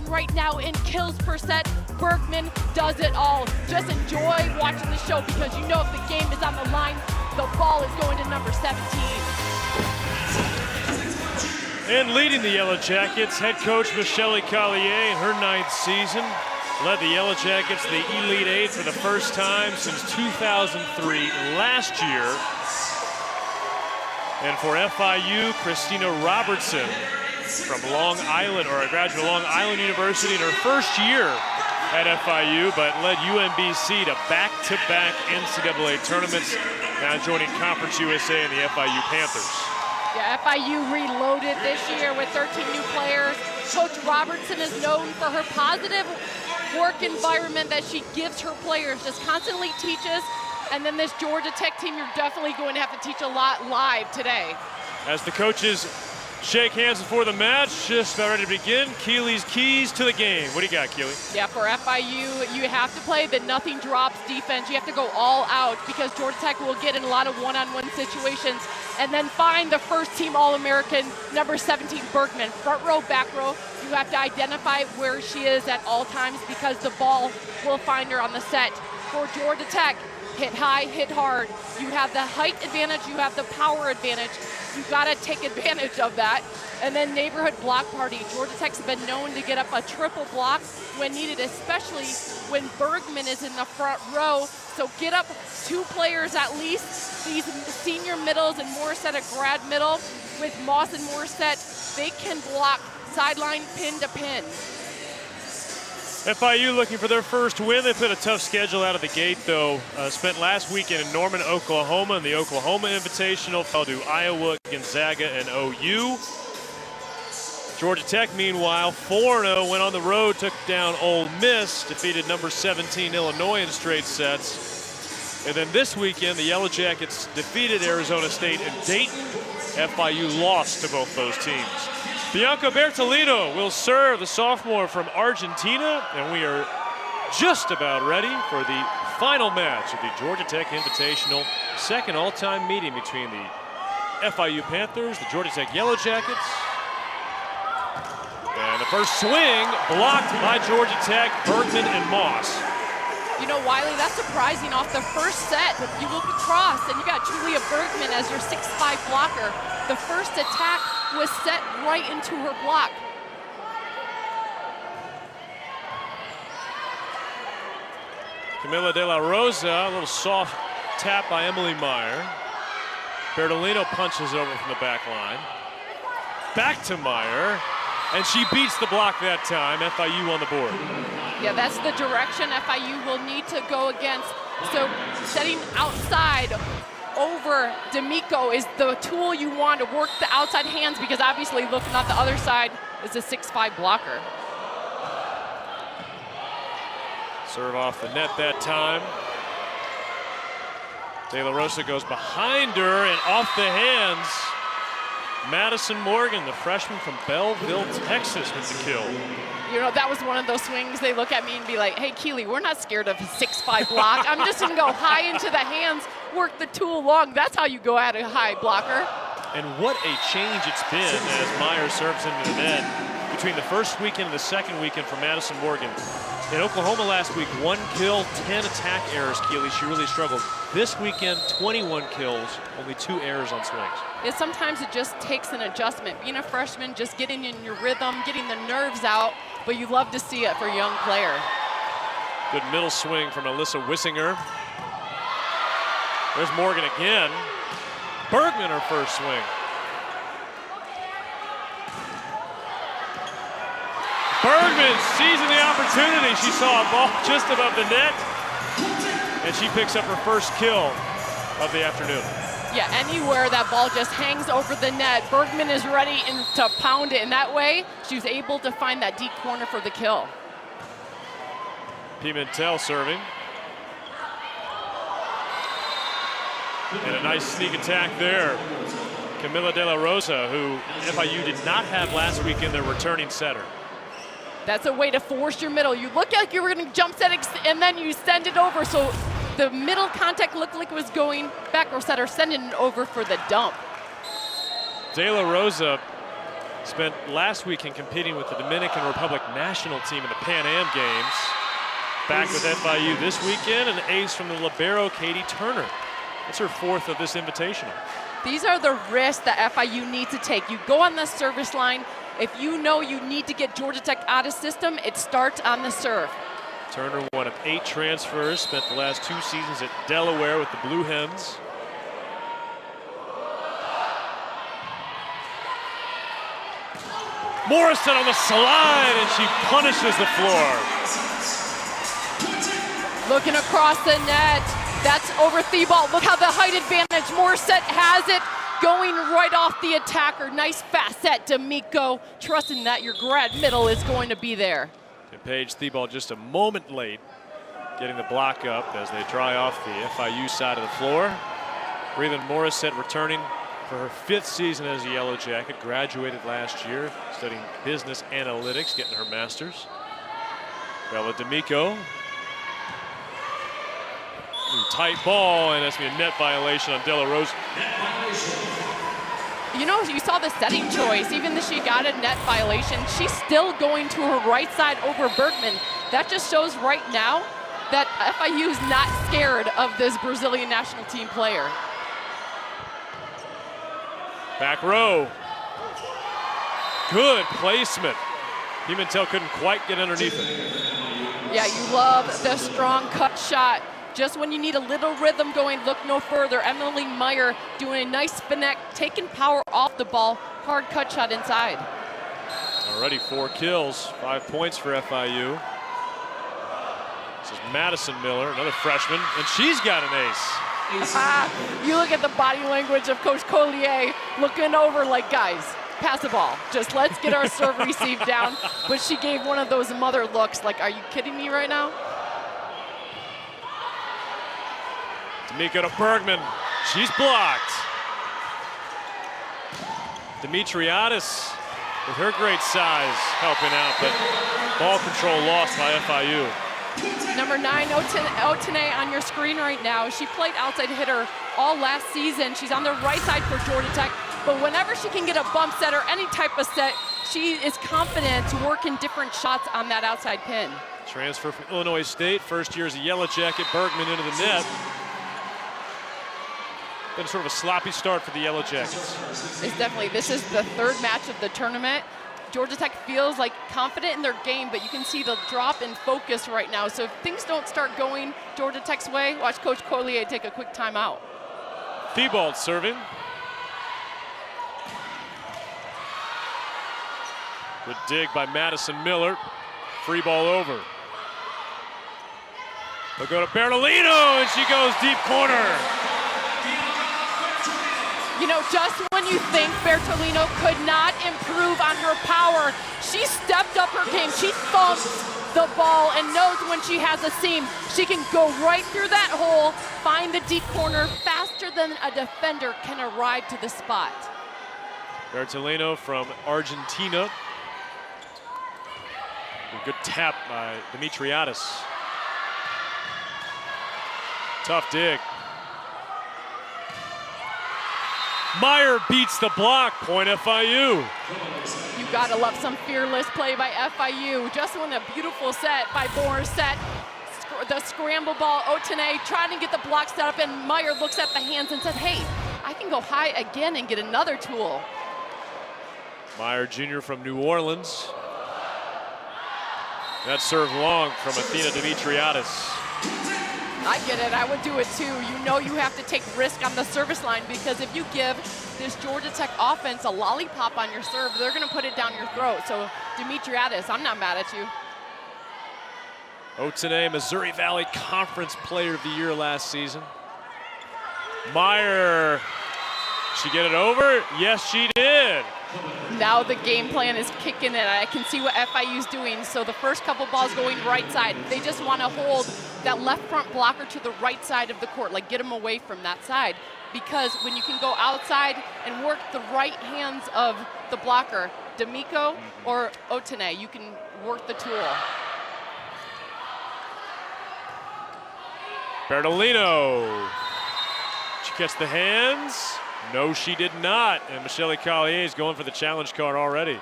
right now in kills per set. Bergman does it all. Just enjoy watching the show because you know if the game is on the line, the ball is going to number 17. And leading the Yellow Jackets, head coach Michelle Collier in her 9th season. Led the Yellow Jackets to the Elite Eight for the first time since 2003 last year. And for FIU, Christina Robertson from Long Island, or a graduate of Long Island University in her first year at FIU, but led UMBC to back-to-back NCAA tournaments, now joining Conference USA and the FIU Panthers. Yeah, FIU reloaded this year with 13 new players. Coach Robertson is known for her positive work environment that she gives her players, just constantly teaches. And then this Georgia Tech team, you're definitely going to have to teach a lot live today. As the coaches shake hands before the match, just about ready to begin. Keeley's keys to the game. What do you got, Keeley? Yeah, for FIU, you have to play the nothing drops defense. You have to go all out because Georgia Tech will get in a lot of one-on-one situations and then find the first-team All-American, number 17, Bergman. Front row, back row, you have to identify where she is at all times because the ball will find her on the set. For Georgia Tech, hit high, hit hard. You have the height advantage, you have the power advantage. You've got to take advantage of that. And then neighborhood block party. Georgia Tech's been known to get up a triple block when needed, especially when Bergman is in the front row. So get up 2 players at least. These senior middles and Morissette a grad middle with Moss and Morissette, they can block sideline pin to pin. FIU looking for their first win. They put a tough schedule out of the gate, though. Spent last weekend in Norman, Oklahoma, in the Oklahoma Invitational. Fell to Iowa, Gonzaga, and OU. Georgia Tech, meanwhile, 4-0, went on the road, took down Ole Miss, defeated number 17 Illinois in straight sets. And then this weekend, the Yellow Jackets defeated Arizona State and Dayton. FIU lost to both those teams. Bianca Bertolino will serve, the sophomore from Argentina, and we are just about ready for the final match of the Georgia Tech Invitational, second all-time meeting between the FIU Panthers, the Georgia Tech Yellow Jackets. And the first swing blocked by Georgia Tech, Bergman and Moss. You know, Wiley, that's surprising. Off the first set, you look across and you got Julia Bergman as your 6'5" blocker. The first attack was set right into her block. Camila De La Rosa, a little soft tap by Emily Meyer. Bertolino punches over from the back line. Back to Meyer, and she beats the block that time. FIU on the board. Yeah, that's the direction FIU will need to go against. So setting outside over D'Amico is the tool you want to work the outside hands because obviously looking on the other side is a 6'5" blocker. Serve off the net that time. De La Rosa goes behind her and off the hands. Madison Morgan, the freshman from Belleville, Texas, with the kill. You know, that was one of those swings. They look at me and be like, hey, Keeley, we're not scared of a 6'5" block. I'm just going to go high into the hands, work the tool long. That's how you go at a high blocker. And what a change it's been as Meyer serves into the net between the first weekend and the second weekend for Madison Morgan. In Oklahoma last week, 1 kill, 10 attack errors, Keeley. She really struggled. This weekend, 21 kills, only 2 errors on swings. Sometimes it just takes an adjustment. Being a freshman, just getting in your rhythm, getting the nerves out, but you love to see it for a young player. Good middle swing from Alyssa Wissinger. There's Morgan again. Bergman, her first swing. Bergman seizing the opportunity. She saw a ball just above the net, and she picks up her first kill of the afternoon. Yeah, anywhere that ball just hangs over the net, Bergman is ready to pound it. In that way, she was able to find that deep corner for the kill. Pimentel serving. And a nice sneak attack there. Camila De La Rosa, who FIU did not have last week in their returning setter. That's a way to force your middle. You look like you were going to jump set and then you send it over. So the middle contact looked like it was going back row setter, sending it over for the dump. De La Rosa Spent last weekend competing with the Dominican Republic national team in the Pan Am Games. Back with FIU this weekend, an ace from the libero, Katie Turner. That's her 4th of this invitational. These are the risks that FIU needs to take. You go on the service line. If you know you need to get Georgia Tech out of system, it starts on the serve. Turner, one of 8 transfers, spent the last 2 seasons at Delaware with the Blue Hens. Morrison on the slide, and she punishes the floor. Looking across the net, that's over Thibault. Look how the height advantage, Morrison has it, going right off the attacker. Nice fast set, D'Amico, trusting that your grad middle is going to be there. And Paige Thibault just a moment late, getting the block up as they dry off the FIU side of the floor. Breland Morissette returning for her 5th season as a Yellow Jacket, graduated last year, studying business analytics, getting her master's. Bella D'Amico. Tight ball, and that's going to be a net violation on De La Rose. You know, you saw the setting choice. Even though she got a net violation, she's still going to her right side over Bergman. That just shows right now that FIU is not scared of this Brazilian national team player. Back row. Good placement. Pimentel couldn't quite get underneath it. Yeah, you love the strong cut shot. Just when you need a little rhythm going, look no further. Emily Meyer doing a nice spinette, taking power off the ball. Hard cut shot inside. Already 4 kills, 5 points for FIU. This is Madison Miller, another freshman, and she's got an ace. You look at the body language of Coach Collier looking over like, guys, pass the ball. Just let's get our serve receive down. But she gave one of those mother looks like, are you kidding me right now? D'Amico to Bergman. She's blocked. Demetriadis with her great size helping out, but ball control lost by FIU. Number 9, Otene on your screen right now. She played outside hitter all last season. She's on the right side for Georgia Tech, but whenever she can get a bump set or any type of set, she is confident to work in different shots on that outside pin. Transfer from Illinois State, first year as a Yellow Jacket. Bergman into the net. Been sort of a sloppy start for the Yellow Jackets. It's definitely, this is the 3rd match of the tournament. Georgia Tech feels like confident in their game, but you can see the drop in focus right now. So if things don't start going Georgia Tech's way, watch Coach Collier take a quick timeout. Thibault serving. Good dig by Madison Miller. Free ball over. They'll go to Bertolino, and she goes deep corner. You know, just when you think Bertolino could not improve on her power, she stepped up her game. She thumped the ball and knows when she has a seam, she can go right through that hole, find the deep corner faster than a defender can arrive to the spot. Bertolino from Argentina. A good tap by Demetriadis. Tough dig. Meyer beats the block, point FIU. You gotta love some fearless play by FIU. Just won a beautiful set by Morissette. The scramble ball, Otene trying to get the block set up, and Meyer looks at the hands and says, hey, I can go high again and get another tool. Meyer Jr. from New Orleans. That served long from Athena Demetriadis. I get it, I would do it too. You know you have to take risk on the service line, because if you give this Georgia Tech offense a lollipop on your serve, they're gonna put it down your throat. So Demetriadis, I'm not mad at you. Otene, Missouri Valley Conference Player of the Year last season. Meyer, she get it over? Yes, she did. Now the game plan is kicking in. I can see what FIU's doing. So the first couple balls going right side. They just want to hold that left front blocker to the right side of the court, like get them away from that side. Because when you can go outside and work the right hands of the blocker, D'Amico or Otene, you can work the tool. Bertolino. She gets the hands. No, she did not. And Michelle Collier is going for the challenge card already.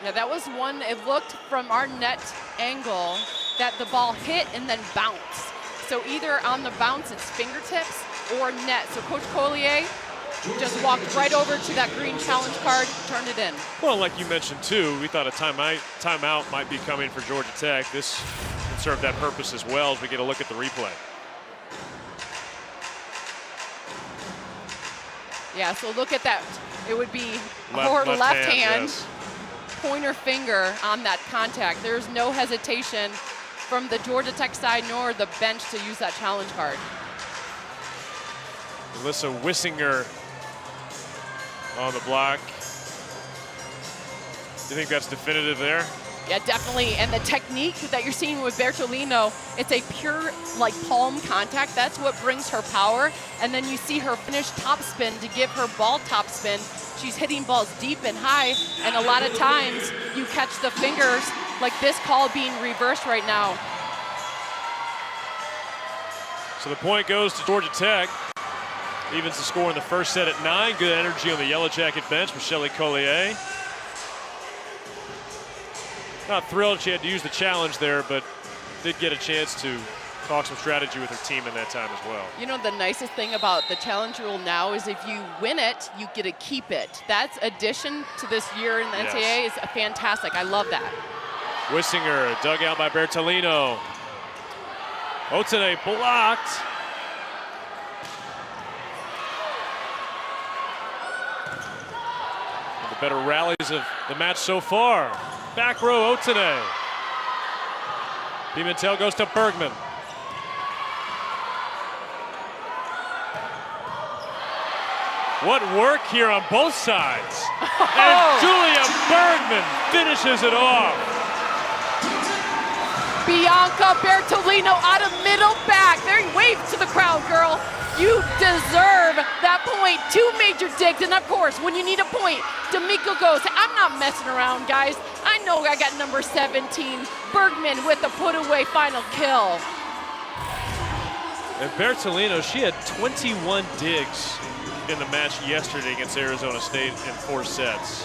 Yeah, that was one. It looked from our net angle that the ball hit and then bounced. So either on the bounce, it's fingertips or net. So Coach Collier just walked right over to that green challenge card, turned it in. Well, like you mentioned too, we thought a timeout might be coming for Georgia Tech. This can serve that purpose as well as we get a look at the replay. Yeah, so look at that. It would be Left hand, yes. Pointer finger on that contact. There's no hesitation from the Georgia Tech side nor the bench to use that challenge card. Alyssa Wissinger on the block. Do you think that's definitive there? Yeah, definitely. And the technique that you're seeing with Bertolino, it's a pure like palm contact. That's what brings her power. And then you see her finish topspin to give her ball topspin. She's hitting balls deep and high. And a lot of times you catch the fingers like this call being reversed right now. So the point goes to Georgia Tech. Evens the score in the first set at 9. Good energy on the Yellow Jacket bench with Michelle Collier. Not thrilled she had to use the challenge there, but did get a chance to talk some strategy with her team in that time as well. You know, the nicest thing about the challenge rule now is if you win it, you get to keep it. That's addition to this year in the NCAA is fantastic. I love that. Wissinger dug out by Bertolino. Otene blocked. One of the better rallies of the match so far. Back row, Otene. Pimentel goes to Bergman. What work here on both sides. And Julia Bergman finishes it off. Bianca Bertolino out of middle back. There, wave to the crowd, girl. You deserve that point. 2 major digs, and of course, when you need a point, D'Amico goes, I'm not messing around, guys. I know I got number 17. Bergman with the put-away final kill. And Bertolino, she had 21 digs in the match yesterday against Arizona State in 4 sets.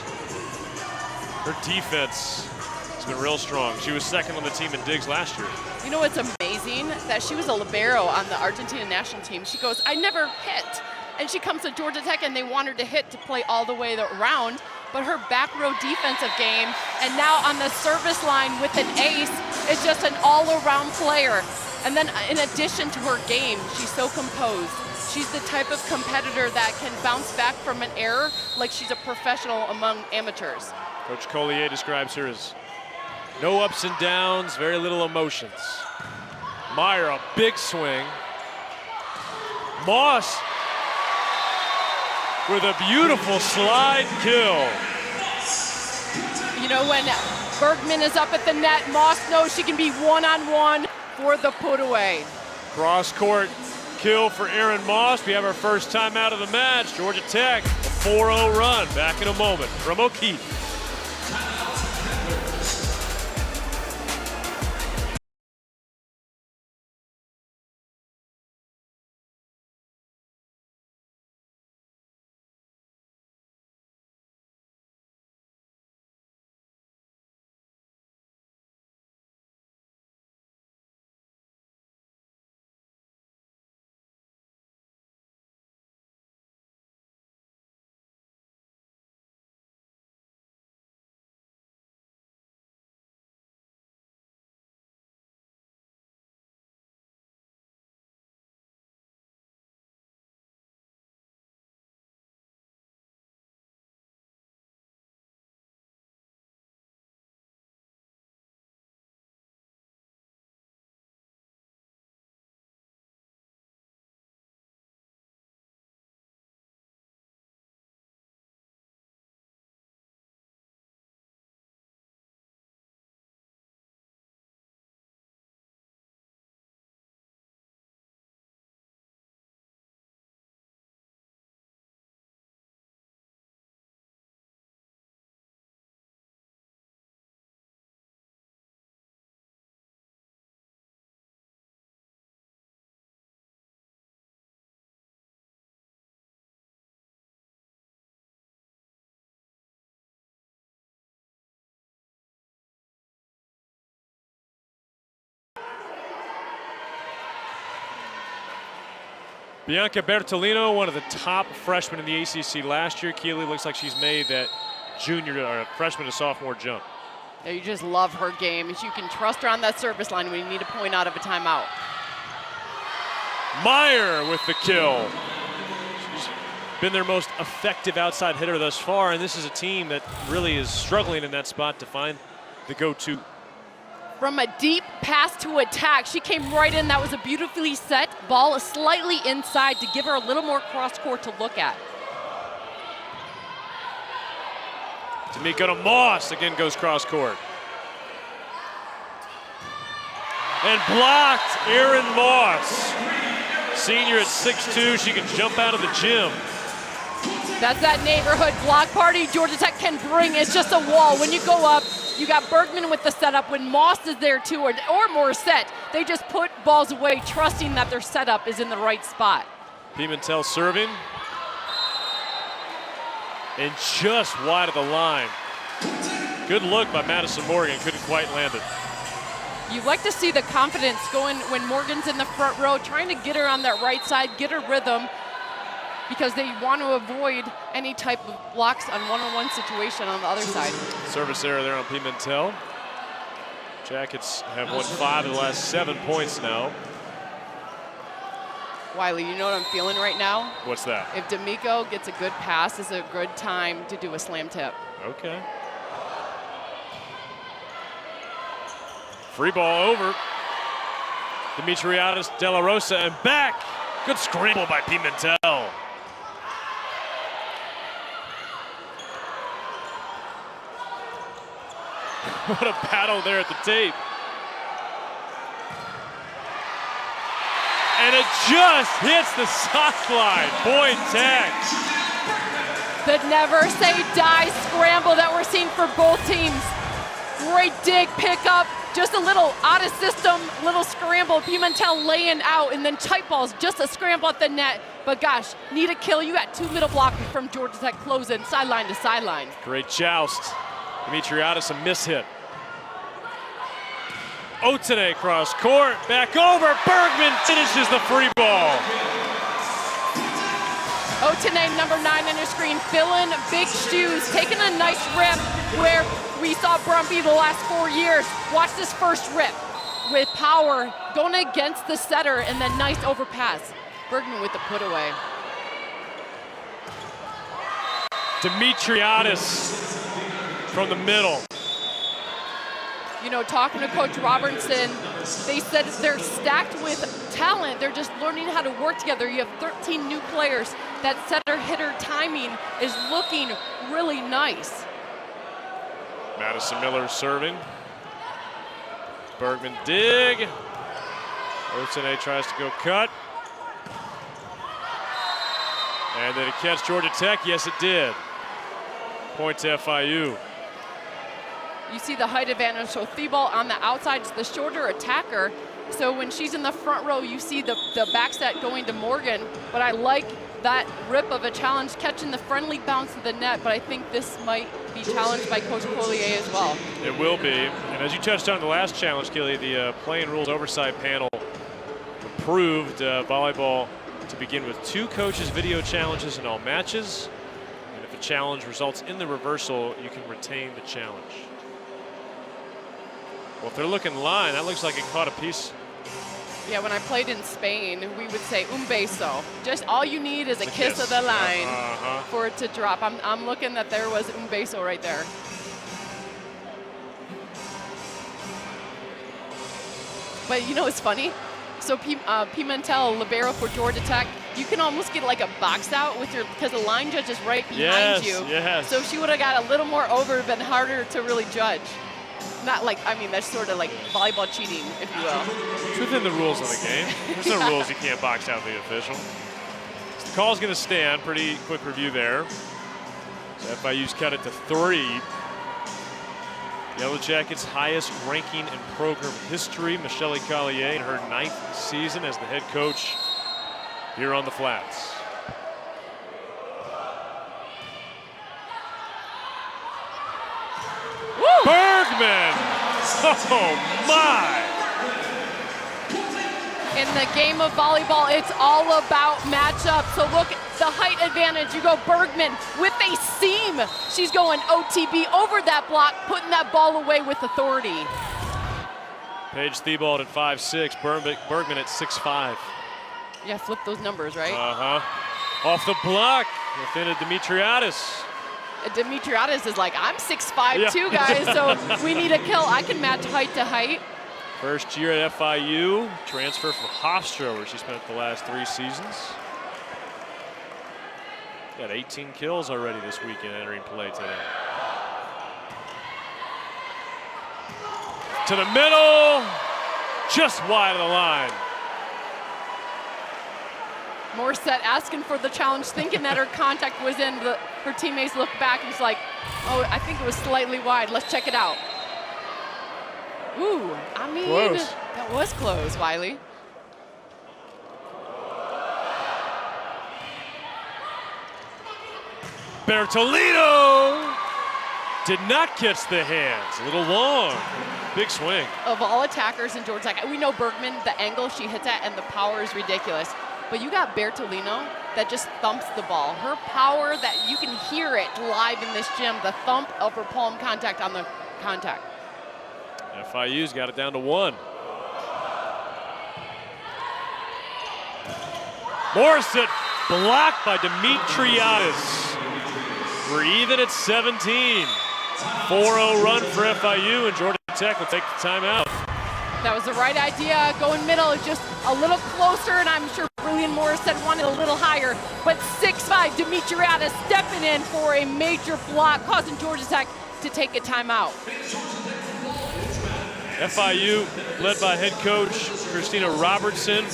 Her defense has been real strong. She was second on the team in digs last year. You know what's amazing? That she was a libero on the Argentina national team. She goes, I never hit. And she comes to Georgia Tech and they want her to hit to play all the way around. But her back row defensive game, and now on the service line with an ace, is just an all-around player. And then in addition to her game, she's so composed. She's the type of competitor that can bounce back from an error like she's a professional among amateurs. Coach Collier describes her as no ups and downs, very little emotions. Meyer, a big swing. Moss with a beautiful slide kill. You know, when Bergman is up at the net, Moss knows she can be one-on-one for the put-away. Cross-court kill for Erin Moss. We have our first time out of the match. Georgia Tech, a 4-0 run. Back in a moment from O'Keefe. Bianca Bertolino, one of the top freshmen in the ACC last year. Keeley looks like she's made that junior or freshman to sophomore jump. Yeah, you just love her game. You can trust her on that service line when you need a point out of a timeout. Meyer with the kill. She's been their most effective outside hitter thus far, and this is a team that really is struggling in that spot to find the go-to. From a deep pass to attack, she came right in. That was a beautifully set ball, slightly inside to give her a little more cross court to look at. D'Amico to Moss, again goes cross court. And blocked, Erin Moss. Senior at 6'2", she can jump out of the gym. That's that neighborhood block party Georgia Tech can bring. It's just a wall. When you go up, you got Bergman with the setup. When Moss is there too, or Morissette, they just put balls away, trusting that their setup is in the right spot. Pimentel serving. And just wide of the line. Good look by Madison Morgan, couldn't quite land it. You like to see the confidence going when Morgan's in the front row, trying to get her on that right side, get her rhythm, because they want to avoid any type of blocks on one-on-one situation on the other side. Service error there on Pimentel. Jackets have won 5 of the last 7 points now. Wiley, you know what I'm feeling right now? What's that? If D'Amico gets a good pass, it's a good time to do a slam tip. Okay. Free ball over. Dimitriadis, De La Rosa, and back. Good scramble by Pimentel. What a battle there at the tape. And it just hits the sideline. Boyd tag. The never say die scramble that we're seeing for both teams. Great dig, pickup, just a little out of system, little scramble. Pimentel laying out, and then tight balls, just a scramble at the net. But gosh, need a kill. You got 2 middle blockers from Georgia Tech closing sideline to sideline. Great joust. Dimitriadis, a miss hit. Otene cross court, back over. Bergman finishes the free ball. Otene, number 9 on your screen, filling big shoes, taking a nice rip where we saw Brumby the last 4 years. Watch this first rip with power, going against the setter, and then nice overpass. Bergman with the put away. Dimitriadis from the middle. You know, talking to Coach Robertson, they said they're stacked with talent. They're just learning how to work together. You have 13 new players. That setter-hitter timing is looking really nice. Madison Miller serving. Bergman dig. Otene tries to go cut. And did it catch Georgia Tech? Yes, it did. Point to FIU. You see the height advantage, so Thibault on the outside is the shorter attacker. So when she's in the front row, you see the back set going to Morgan. But I like that rip of a challenge, catching the friendly bounce of the net, but I think this might be challenged by Coach Collier as well. It will be. And as you touched on in the last challenge, Kelly, the playing rules oversight panel approved volleyball to begin with 2 coaches' video challenges in all matches. And if a challenge results in the reversal, you can retain the challenge. Well, if they're looking line, that looks like it caught a piece. Yeah, when I played in Spain, we would say un beso. Just all you need is a kiss of the line for it to drop. I'm looking that there was un beso right there. But you know what's funny? So Pimentel, libero for Georgia Tech, you can almost get like a box out with your, because the line judge is right behind you. Yes. So if she would have got a little more over, it would have been harder to really judge. Not like, I mean, that's sort of like volleyball cheating, if you will. It's within the rules of the game. There's no rules you can't box out the official. So the call's going to stand. Pretty quick review there. So FIU's cut it to 3. Yellow Jackets' highest ranking in program history. Michelle Collier in her 9th season as the head coach here on the flats. Bergman! Oh my! In the game of volleyball, it's all about matchup. So look, the height advantage. You go Bergman with a seam. She's going OTB over that block, putting that ball away with authority. Paige Thibault at 5'6", Bergman at 6'5". Yeah, flip those numbers, right? Off the block, defended Dimitriadis. Dimitriadis is like, I'm 6'5" too, guys, so we need a kill. I can match height to height. First year at FIU, transfer from Hofstra, where she spent the last 3 seasons. Got 18 kills already this weekend entering play today. To the middle, just wide of the line. Morissette asking for the challenge, thinking that her contact was in. Her teammates look back and it's like, oh, I think it was slightly wide. Let's check it out. Ooh, I mean, close. That was close, Wiley. Bertolino did not catch the hands. A little long. Big swing. Of all attackers in Georgia Tech, we know Bergman, the angle she hits at and the power is ridiculous. But you got Bertolino that just thumps the ball. Her power, that you can hear it live in this gym, the thump of her palm contact on the contact. FIU's got it down to 1. Morissette blocked by Dimitriadis. We're even at 17. 4-0 run for FIU, and Georgia Tech will take the timeout. That was the right idea. Going middle, just a little closer, and I'm sure Brilliant Morissette wanted a little higher. But 6'5", Dimitriadis stepping in for a major block, causing Georgia Tech to take a timeout. FIU, led by head coach Christina Robertson,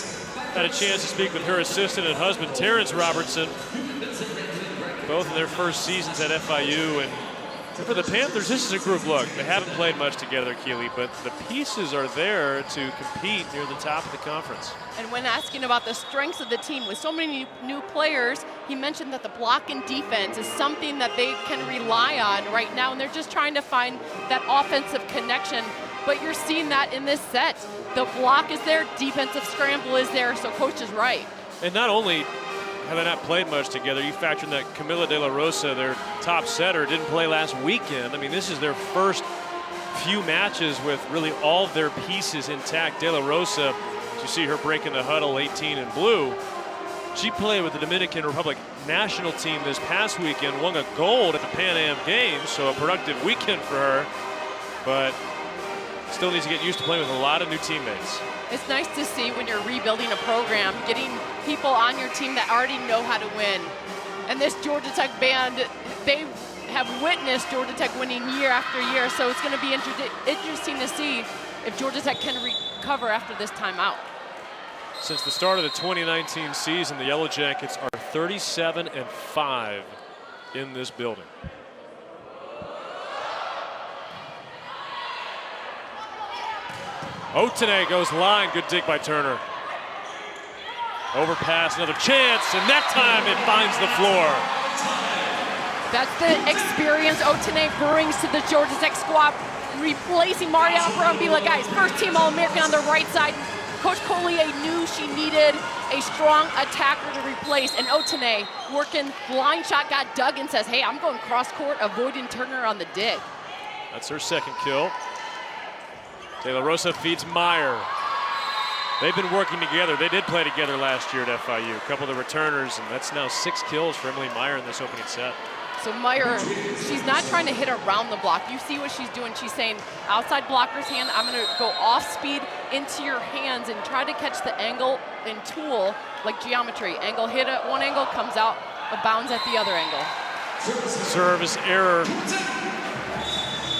had a chance to speak with her assistant and husband, Terrence Robertson. Both in their first seasons at FIU. And for the Panthers, this is a group look. They haven't played much together, Keely, but the pieces are there to compete near the top of the conference. And when asking about the strengths of the team, with so many new players, he mentioned that the block and defense is something that they can rely on right now, and they're just trying to find that offensive connection. But you're seeing that in this set. The block is there, defensive scramble is there, so coach is right. And not only have they not played much together, you factor in that Camila De La Rosa, their top setter, didn't play last weekend. I mean, this is their first few matches with really all of their pieces intact. De La Rosa, you see her breaking the huddle, 18 in blue. She played with the Dominican Republic national team this past weekend, won a gold at the Pan Am Games, so a productive weekend for her. But still needs to get used to playing with a lot of new teammates. It's nice to see when you're rebuilding a program, getting people on your team that already know how to win. And this Georgia Tech band, they have witnessed Georgia Tech winning year after year, so it's going to be interesting to see if Georgia Tech can recover after this timeout. Since the start of the 2019 season, the Yellow Jackets are 37-5 in this building. Otene goes line, good dig by Turner. Overpass, another chance, and that time it finds the floor. That's the experience Otene brings to the Georgia Tech squad, replacing Mariana Brambila. Guys, first team All-American on the right side. Coach Collier knew she needed a strong attacker to replace, and Otene working line shot, got dug and says, hey, I'm going cross court, avoiding Turner on the dig. That's her second kill. De La Rosa feeds Meyer. They've been working together. They did play together last year at FIU. A couple of the returners, and that's now 6 kills for Emily Meyer in this opening set. So Meyer, she's not trying to hit around the block. You see what she's doing. She's saying, outside blocker's hand, I'm going to go off speed into your hands and try to catch the angle and tool like geometry. Angle hit at one angle, comes out of bounds at the other angle. Service error.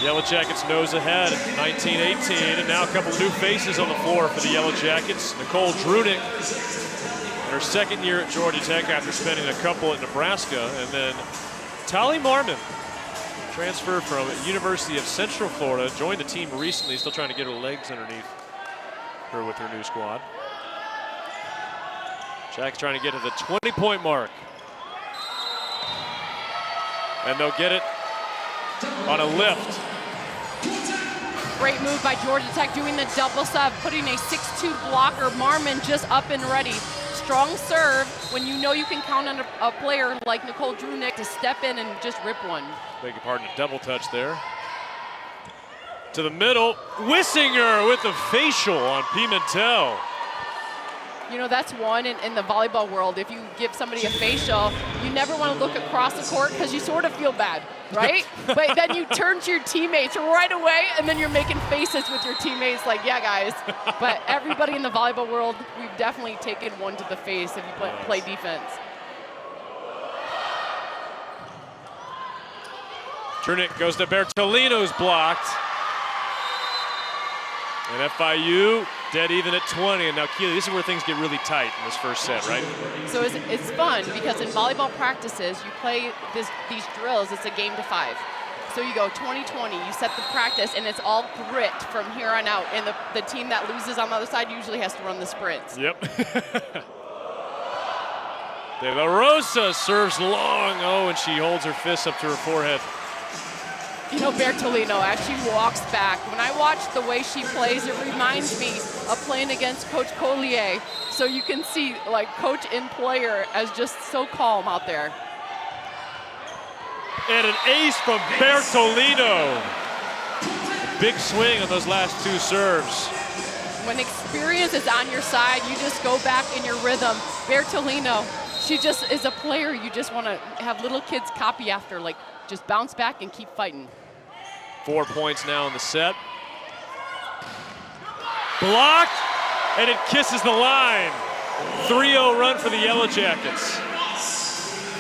Yellow Jackets nose ahead, 19-18, and now a couple of new faces on the floor for the Yellow Jackets. Nicole Drunick, in her second year at Georgia Tech after spending a couple at Nebraska, and then Tali Marmon, transfer from University of Central Florida, joined the team recently, still trying to get her legs underneath her with her new squad. Jack's trying to get to the 20-point mark. And they'll get it on a lift. Great move by Georgia Tech doing the double sub, putting a 6'2" blocker, Marmon, just up and ready. Strong serve when you know you can count on a player like Nicole Drunick to step in and just rip one. Beg your pardon, a double touch there. To the middle, Wissinger with a facial on Pimentel. You know, that's one in the volleyball world. If you give somebody a facial, you never want to look across the court because you sort of feel bad, right? But then you turn to your teammates right away, and then you're making faces with your teammates like, yeah, guys. But everybody in the volleyball world, we've definitely taken one to the face if you play defense. Trunick goes to Bertolino's blocked. And FIU dead even at 20. And now, Keely, this is where things get really tight in this first set, right? So it's fun because in volleyball practices, you play these drills. It's a game to 5. So you go 20-20, you set the practice, and it's all grit from here on out. And the team that loses on the other side usually has to run the sprints. Yep. De La Rosa serves long. Oh, and she holds her fist up to her forehead. You know, Bertolino, as she walks back, when I watch the way she plays, it reminds me of playing against Coach Collier. So you can see, like, coach and player as just so calm out there. And an ace from Bertolino. Big swing on those last 2 serves. When experience is on your side, you just go back in your rhythm. Bertolino, she just is a player you just want to have little kids copy after, like, just bounce back and keep fighting. 4 points now in the set. Blocked, and it kisses the line. 3-0 run for the Yellow Jackets.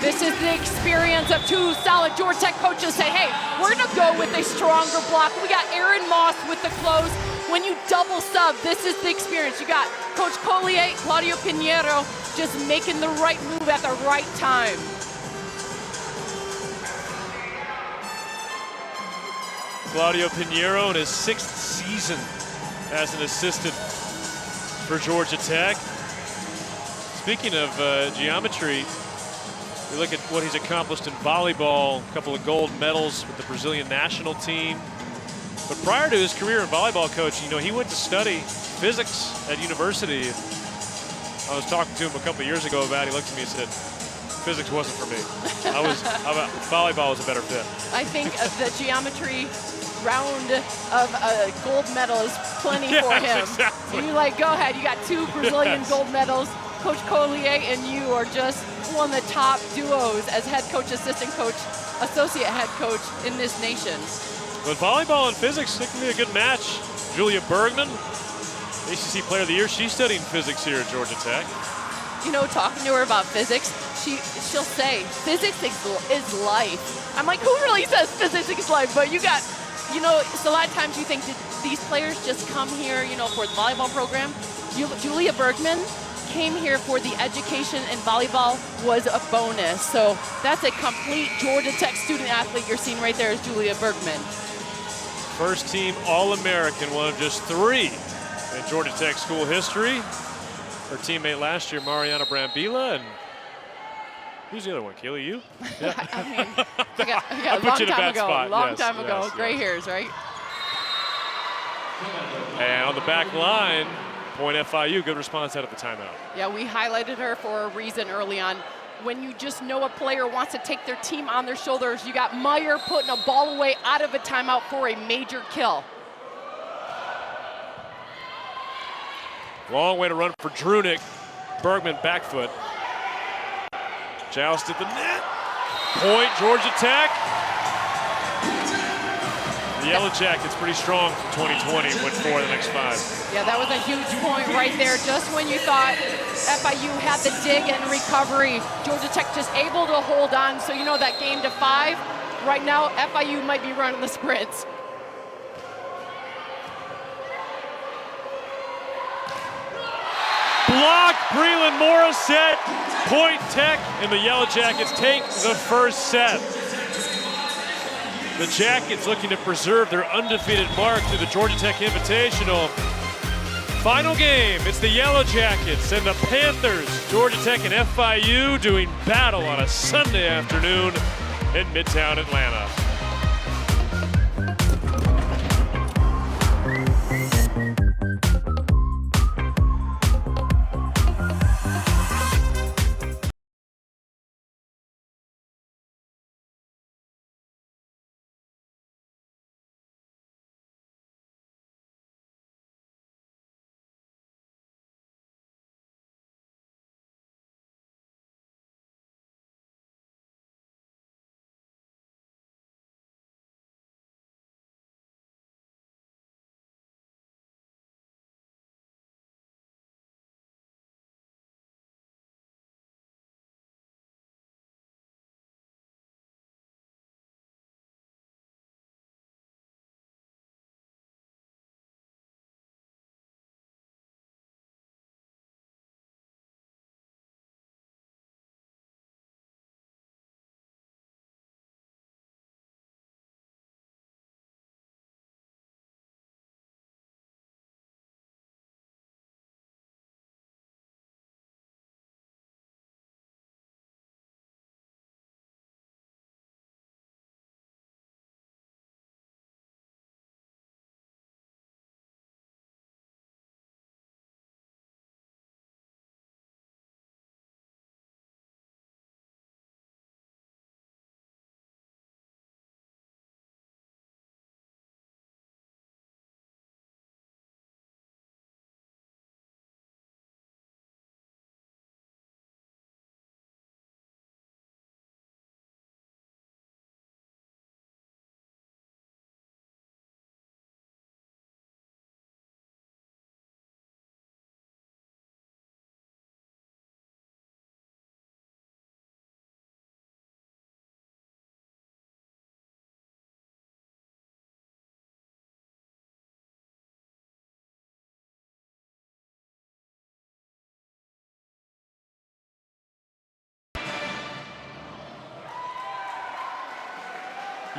This is the experience of 2 solid Georgia Tech coaches say, hey, we're gonna go with a stronger block. We got Aaron Moss with the close. When you double sub, this is the experience. You got Coach Collier, Claudio Pinheiro, just making the right move at the right time. Claudio Pinheiro in his 6th season as an assistant for Georgia Tech. Speaking of geometry, we look at what he's accomplished in volleyball, a couple of gold medals with the Brazilian national team. But prior to his career in volleyball, coach, you know, he went to study physics at university. I was talking to him a couple of years ago about it. He looked at me and said, physics wasn't for me. Volleyball was a better fit. I think the geometry round of a gold medal is plenty for him. Exactly. You like, go ahead, you got 2 Brazilian gold medals. Coach Collier and you are just one of the top duos as head coach, assistant coach, associate head coach in this nation. But volleyball and physics, it can be a good match. Julia Bergman, ACC Player of the Year, she's studying physics here at Georgia Tech. You know, talking to her about physics, she'll say, physics is life. I'm like, who really says physics is life? But you got, you know, so a lot of times you think, did these players just come here, you know, for the volleyball program? Julia Bergman came here for the education, and volleyball was a bonus. So that's a complete Georgia Tech student athlete you're seeing right there is Julia Bergman. First team All-American, one of just 3 in Georgia Tech school history. Her teammate last year, Mariana Brambila, and who's the other one? Keely, you? Yeah. I mean, I got a long time ago. Long time ago. Gray hairs, right? And on the back line, point FIU. Good response out of the timeout. Yeah, we highlighted her for a reason early on. When you just know a player wants to take their team on their shoulders, you got Meyer putting a ball away out of a timeout for a major kill. Long way to run for Drunick. Bergman back foot. Joust at the net. Point Georgia Tech. The Yellow Jackets pretty strong from 2020, went 4 the next 5. Yeah, that was a huge point right there. Just when you thought FIU had the dig and recovery, Georgia Tech just able to hold on. So you know that game to 5, right now FIU might be running the sprints. Blocked, Breland Morissette, point Tech, and the Yellow Jackets take the first set. The Jackets looking to preserve their undefeated mark through the Georgia Tech Invitational. Final game, it's the Yellow Jackets and the Panthers. Georgia Tech and FIU doing battle on a Sunday afternoon in Midtown Atlanta.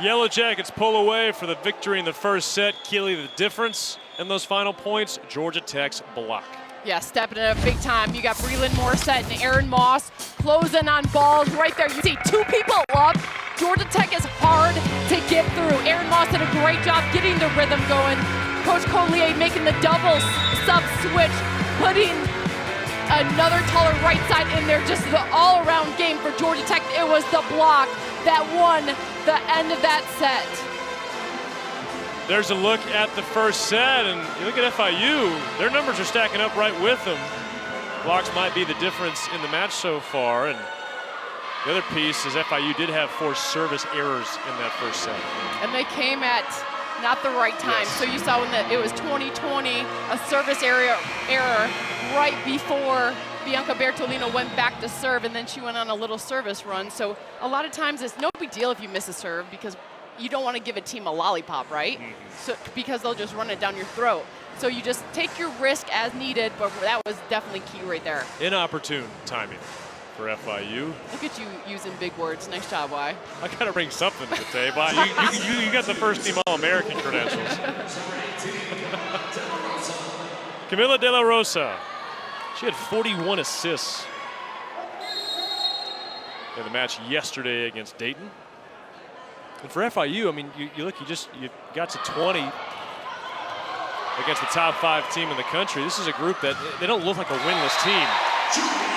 Yellow Jackets pull away for the victory in the first set. Keeley, the difference in those final points, Georgia Tech's block. Yeah, stepping it up big time. You got Breland Morissette and Aaron Moss closing on balls right there. You see two people up. Georgia Tech is hard to get through. Aaron Moss did a great job getting the rhythm going. Coach Collier making the double sub switch, putting another taller right side in there. Just the all-around game for Georgia Tech. It was the block that won the end of that set. There's a look at the first set, and you look at FIU, their numbers are stacking up right with them. Blocks might be the difference in the match so far, and the other piece is FIU did have 4 service errors in that first set. And they came at not the right time. Yes. So you saw when it was 20-20, a service error right before Bianca Bertolino went back to serve, and then she went on a little service run. So a lot of times it's no big deal if you miss a serve, because you don't want to give a team a lollipop, right? So because they'll just run it down your throat. So you just take your risk as needed, but that was definitely key right there. Inopportune timing for FIU. Look at you using big words. Nice job, Y. I got to bring something to the table. You got the first team All-American credentials. Camila De La Rosa. She had 41 assists in the match yesterday against Dayton. And for FIU, I mean, you look, you got to 20 against the top 5 team in the country. This is a group that they don't look like a winless team.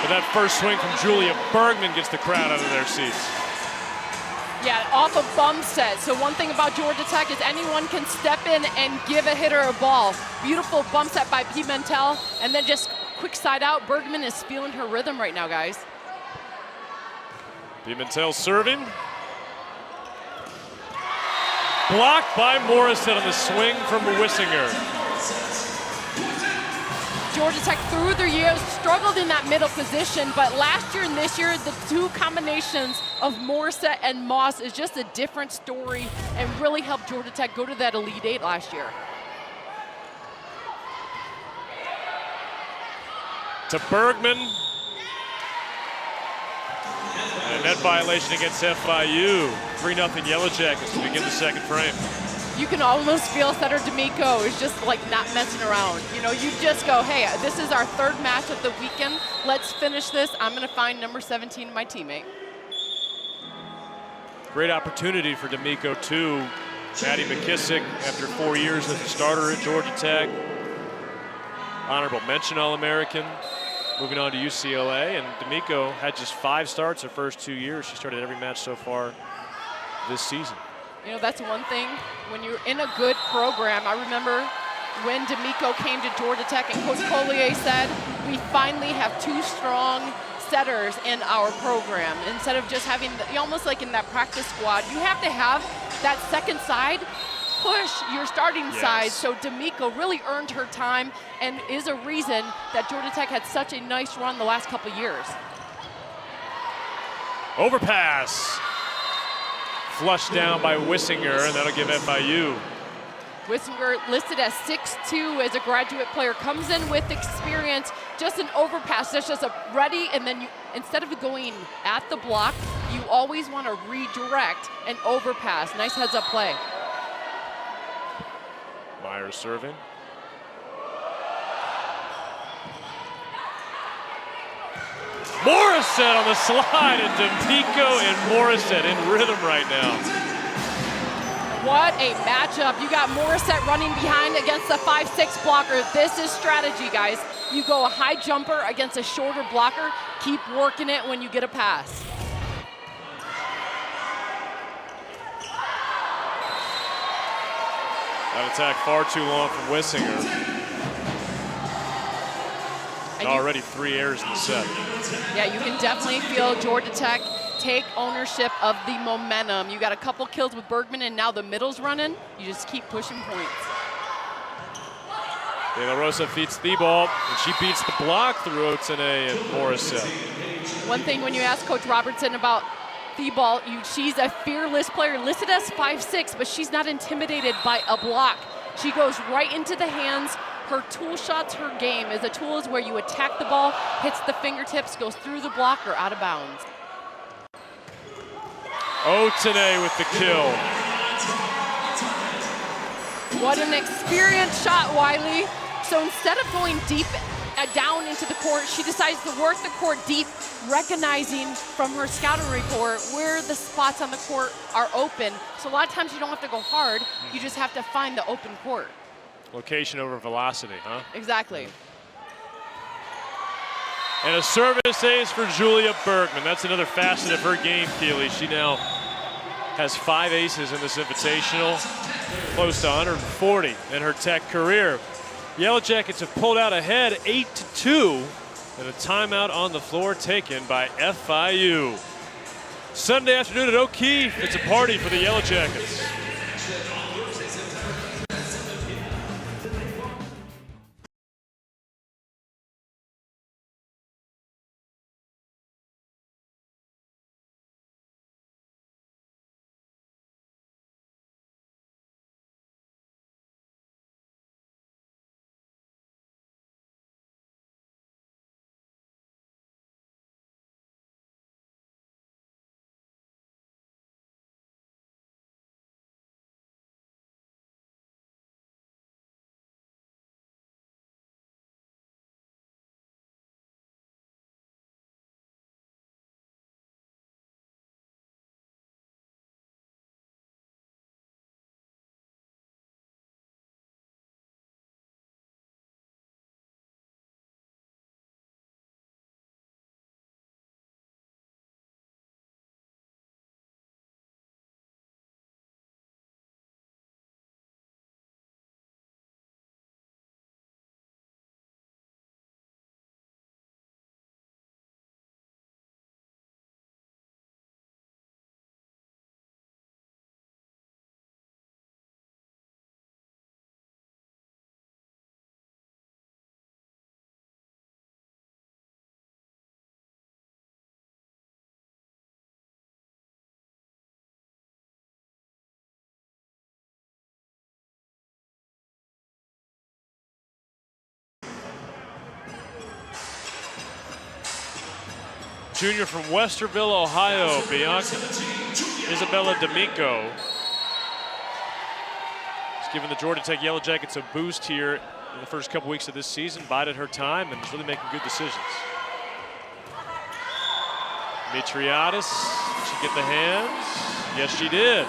But that first swing from Julia Bergman gets the crowd out of their seats. Yeah, off a bump set. So one thing about Georgia Tech is anyone can step in and give a hitter a ball. Beautiful bump set by Pimentel, and then just quick side out. Bergman is feeling her rhythm right now, guys. Pimentel serving. Blocked by Morissette on the swing from Wissinger. Georgia Tech through the years struggled in that middle position, but last year and this year, the two combinations of Morissette and Moss is just a different story and really helped Georgia Tech go to that Elite Eight last year. To Bergman. And a net violation against FIU. 3-0 Yellow Jackets to begin the second frame. You can almost feel Setter D'Amico is just like not messing around. You know, you just go, hey, this is our third match of the weekend. Let's finish this. I'm going to find number 17, my teammate. Great opportunity for D'Amico, too. Maddie McKissick, after 4 years as a starter at Georgia Tech. Honorable mention All-American. Moving on to UCLA, and D'Amico had just 5 starts her first 2 years. She started every match so far this season. You know, that's one thing. When you're in a good program, I remember when D'Amico came to Georgia Tech and Coach Collier said, we finally have 2 strong setters in our program. Instead of just having, almost like in that practice squad, you have to have that second side push your starting side. So D'Amico really earned her time and is a reason that Georgia Tech had such a nice run the last couple years. Overpass. Flushed down by Wissinger, and that'll give FIU. Wissinger listed as 6'2" as a graduate player, comes in with experience, just an overpass, that's just a ready, and then you, instead of going at the block, you always want to redirect and overpass. Nice heads up play. Myers serving. Morissette on the slide, and D'Amico and Morissette in rhythm right now. What a matchup. You got Morissette running behind against the 5'6" blocker. This is strategy, guys. You go a high jumper against a shorter blocker. Keep working it when you get a pass. That attack far too long from Wissinger. Already 3 errors in the set. Yeah, you can definitely feel Georgia Tech take ownership of the momentum. You got a couple kills with Bergman, and now the middle's running. You just keep pushing points. De La Rosa feeds the ball, and she beats the block through Otene and Morissette. One thing when you ask Coach Robertson about Thibault, she's a fearless player, listed as 5'6", but she's not intimidated by a block. She goes right into the hands. Her tool shot's her game. As a tool is where you attack the ball, hits the fingertips, goes through the blocker, out of bounds. Otene with the kill. What an experienced shot, Wiley. So instead of going deep down into the court, she decides to work the court deep, recognizing from her scouting report where the spots on the court are open. So a lot of times you don't have to go hard, you just have to find the open court. Location over velocity, huh? Exactly. And a service ace for Julia Bergman. That's another facet of her game, Keely. She now has 5 aces in this invitational, close to 140 in her Tech career. Yellow Jackets have pulled out ahead 8-2, and a timeout on the floor taken by FIU. Sunday afternoon at O'Keefe, it's a party for the Yellow Jackets. Junior from Westerville, Ohio, Bianca Isabella D'Amico. It's given the Georgia Tech Yellow Jackets a boost here in the first couple weeks of this season, bided her time, and is really making good decisions. Mitriadis, did she get the hands? Yes, she did.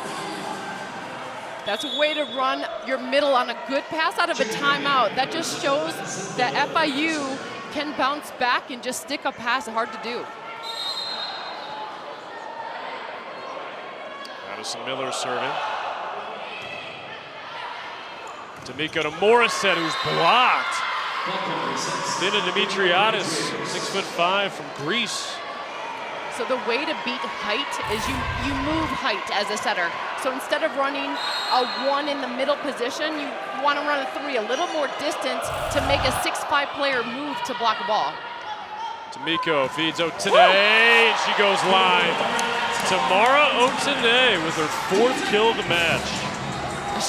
That's a way to run your middle on a good pass out of a timeout. That just shows that FIU can bounce back and just stick a pass. Hard to do. Madison Miller serving. D'Amico to Morissette, who's blocked. Then to Dimitriadis, 6'5" from Greece. So the way to beat height is you move height as a setter. So instead of running a 1 in the middle position, you want to run a 3, a little more distance to make a 6'5" player move to block a ball. D'Amico feeds Otene, she goes live. Tamara Otene with her 4th kill of the match.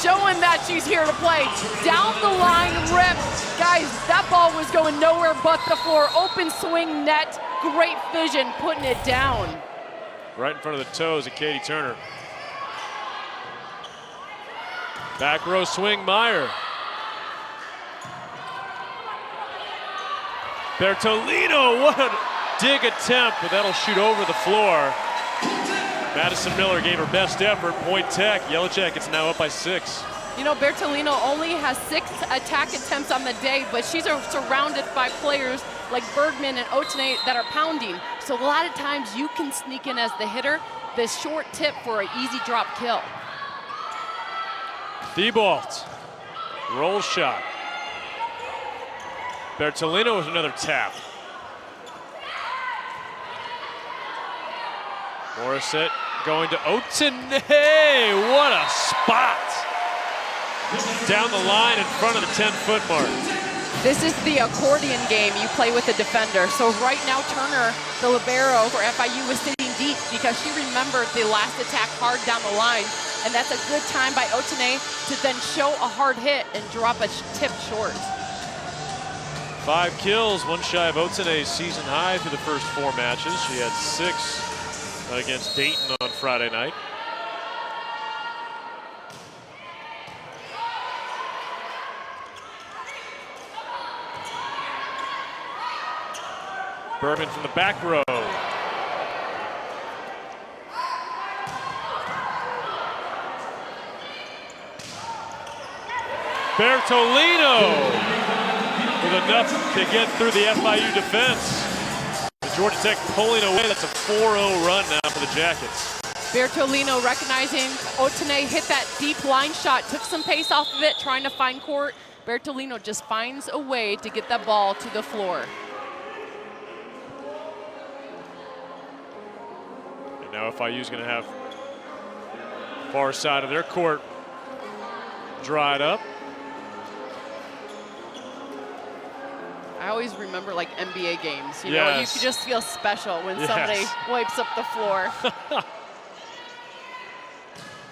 Showing that she's here to play. Down the line rip. Guys, that ball was going nowhere but the floor. Open swing net, great vision, putting it down. Right in front of the toes of Katie Turner. Back row swing, Meyer. Bertolino, what a dig attempt, but that'll shoot over the floor. Madison Miller gave her best effort. Point Tech. Yellow Jackets now up by 6. You know, Bertolino only has 6 attack attempts on the day, but she's surrounded by players like Bergman and Otene that are pounding. So a lot of times you can sneak in as the hitter, the short tip for an easy drop kill. Thibault, Roll shot. Bertolino with another tap. Morissette going to Otene. What a spot. Down the line in front of the 10-foot mark. This is the accordion game you play with the defender. So right now Turner, the libero for FIU, was sitting deep because she remembered the last attack hard down the line. And that's a good time by Otene to then show a hard hit and drop a tip short. 5 kills, 1 shy of Otene's season high through the first 4 matches. She had 6 against Dayton on Friday night. Bergman from the back row. Bertolino with enough to get through the FIU defense. Georgia Tech pulling away. That's a 4-0 run now for the Jackets. Bertolino recognizing Otene hit that deep line shot, took some pace off of it, trying to find court. Bertolino just finds a way to get that ball to the floor. And now FIU's going to have far side of their court dried up. I always remember like NBA games, you know, you just feel special when somebody wipes up the floor.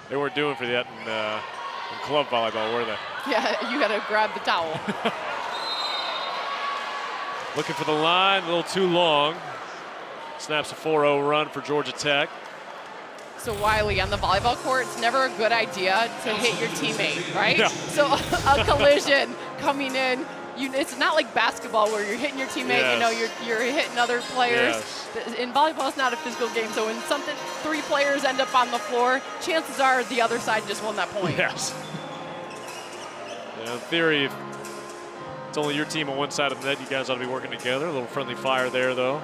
They weren't doing for that in club volleyball, were they? Yeah, you gotta grab the towel. Looking for the line, a little too long. Snaps a 4-0 run for Georgia Tech. So Wiley, on the volleyball court, it's never a good idea to hit your teammate, right? Yeah. So a collision coming in, it's not like basketball where you're hitting your teammate, you know, you're hitting other players. In volleyball, it's not a physical game, so when three players end up on the floor, chances are the other side just won that point. Yes. In theory, if it's only your team on one side of the net, you guys ought to be working together. A little friendly fire there, though.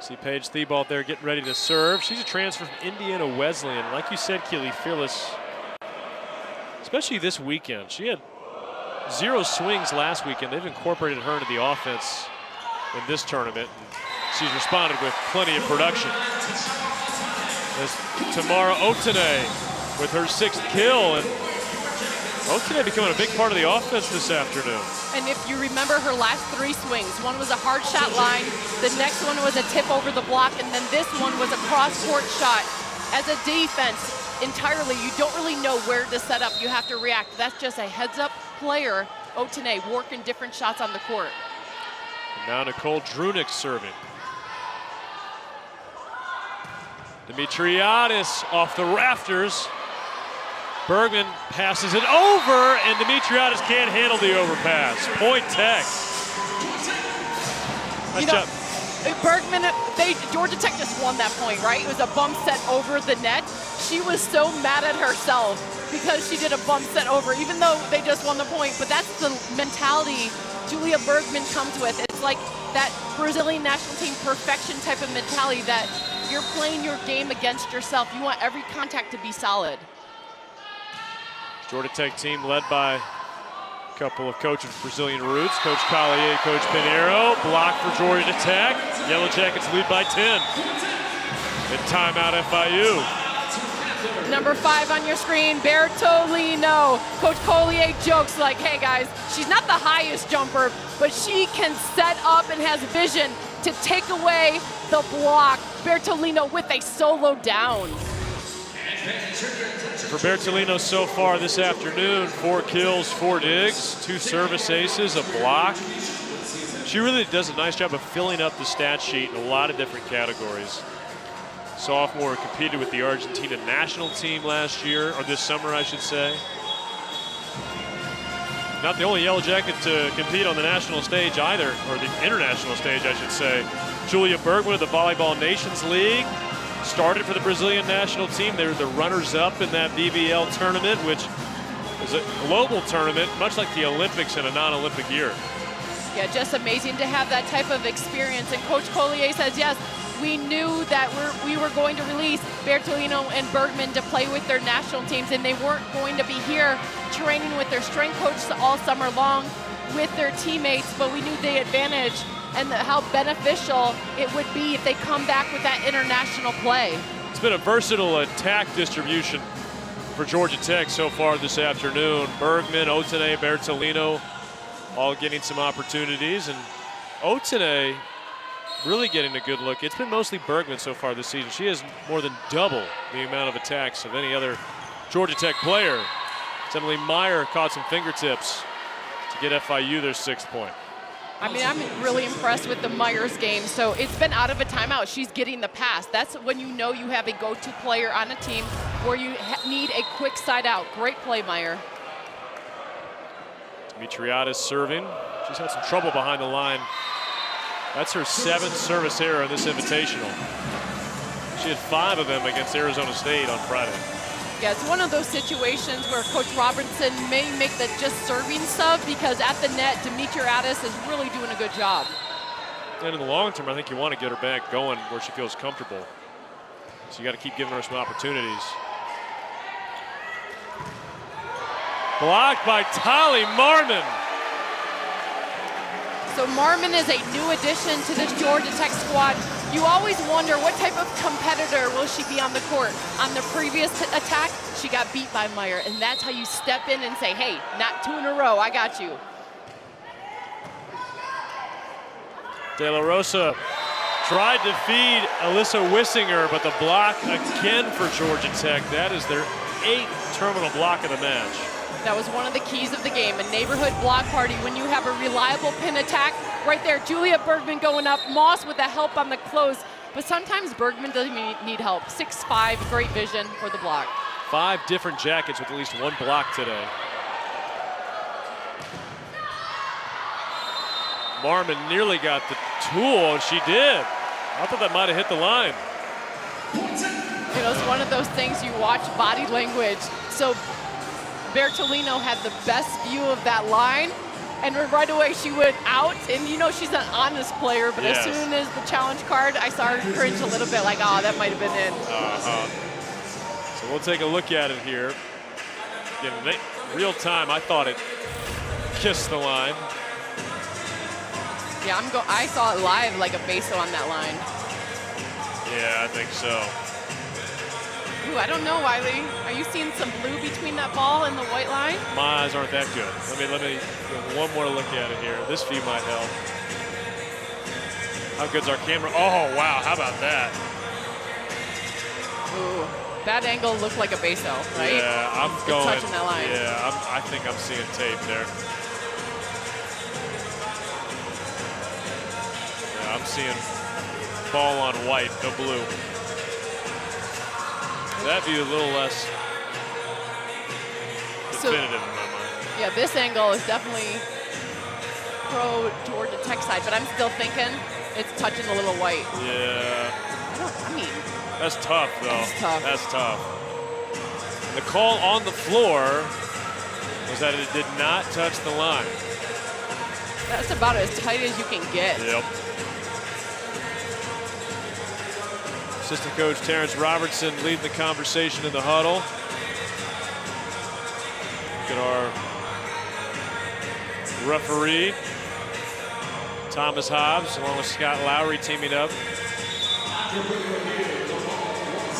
See Paige Thibault there getting ready to serve. She's a transfer from Indiana Wesleyan. Like you said, Keely, fearless, especially this weekend. She had 0 swings last weekend. They've incorporated her into the offense in this tournament. And she's responded with plenty of production. As Tamara Otene with her 6th kill. And Otene becoming a big part of the offense this afternoon. And if you remember her last 3 swings, one was a hard shot line, the next one was a tip over the block, and then this one was a cross-court shot. As a defense, entirely, you don't really know where to set up. You have to react. That's just a heads-up player, Otene, working different shots on the court. And now Nicole Drunick serving. Dimitriadis off the rafters. Bergman passes it over, and Dimitriadis can't handle the overpass. Point Tech. Nice job. Bergman, Georgia Tech just won that point, right? It was a bump set over the net. She was so mad at herself because she did a bump set over, even though they just won the point. But that's the mentality Julia Bergman comes with. It's like that Brazilian national team perfection type of mentality that you're playing your game against yourself. You want every contact to be solid. Georgia Tech team led by a couple of coaches with Brazilian roots. Coach Collier, Coach Pinheiro. Block for Georgia Tech. Yellow Jackets lead by 10. And timeout FIU. Number 5 on your screen, Bertolino. Coach Collier jokes like, hey guys, she's not the highest jumper, but she can set up and has vision to take away the block. Bertolino with a solo down. For Bertolino so far this afternoon, 4 kills, 4 digs, 2 service aces, a block. She really does a nice job of filling up the stat sheet in a lot of different categories. Sophomore competed with the Argentina national team last year, or this summer, I should say. Not the only Yellow Jacket to compete on the national stage either, or the international stage, I should say. Julia Bergman of the Volleyball Nations League. Started for the Brazilian national team. They were the runners-up in that BBL tournament, which is a global tournament, much like the Olympics in a non-Olympic year. Yeah, just amazing to have that type of experience. And Coach Collier says, yes, we knew that we were going to release Bertolino and Bergman to play with their national teams, and they weren't going to be here training with their strength coaches all summer long with their teammates, but we knew the advantage and how beneficial it would be if they come back with that international play. It's been a versatile attack distribution for Georgia Tech so far this afternoon. Bergman, Otene, Bertolino all getting some opportunities, and Otene really getting a good look. It's been mostly Bergman so far this season. She has more than double the amount of attacks of any other Georgia Tech player. Emily Meyer caught some fingertips to get FIU their 6th point. I mean, I'm really impressed with the Myers game. So it's been out of a timeout. She's getting the pass. That's when you know you have a go-to player on a team where you need a quick side out. Great play, Meyer. Dimitriadis serving. She's had some trouble behind the line. That's her 7th service error in this invitational. She had 5 of them against Arizona State on Friday. Yeah, it's one of those situations where Coach Robertson may make the just serving sub because at the net, Dimitriadis is really doing a good job. And in the long term, I think you want to get her back going where she feels comfortable. So you got to keep giving her some opportunities. Blocked by Tali Marmon. So Marmon is a new addition to this Georgia Tech squad. You always wonder what type of competitor will she be on the court. On the previous attack, she got beat by Meyer, and that's how you step in and say, hey, not 2 in a row, I got you. De La Rosa tried to feed Alyssa Wissinger, but the block again for Georgia Tech. That is their 8th terminal block of the match. That was one of the keys of the game, a neighborhood block party. When you have a reliable pin attack, right there, Julia Bergman going up, Moss with the help on the close. But sometimes Bergman doesn't need help. 6'5", great vision for the block. 5 different jackets with at least 1 block today. Marmon nearly got the tool, and she did. I thought that might have hit the line. You know, it's one of those things you watch body language. So Bertolino had the best view of that line, and right away she went out, and you know she's an honest player, but yes. As soon as the challenge card, I saw her cringe a little bit like, oh, that might have been in. So we'll take a look at it here. Again, real time, I thought it kissed the line. Yeah, I saw it live like a baso on that line. Yeah, I think so. Ooh, I don't know, Wiley. Are you seeing some blue between that ball and the white line? My eyes aren't that good. Let me get one more look at it here. This view might help. How good's our camera? Oh, wow, how about that? Ooh, that angle looked like a baso, right? Yeah, I'm it's going. touching that line. Yeah, I think I'm seeing tape there. Yeah, I'm seeing ball on white, no blue. That view a little less definitive in my mind. Yeah, this angle is definitely pro Georgia Tech side, but I'm still thinking it's touching a little white. Yeah. I mean. That's tough, though. That's tough. That's tough. The call on the floor was that it did not touch the line. That's about as tight as you can get. Yep. Assistant coach Terrence Robertson leading the conversation in the huddle. Look at our referee, Thomas Hobbs, along with Scott Lowry teaming up.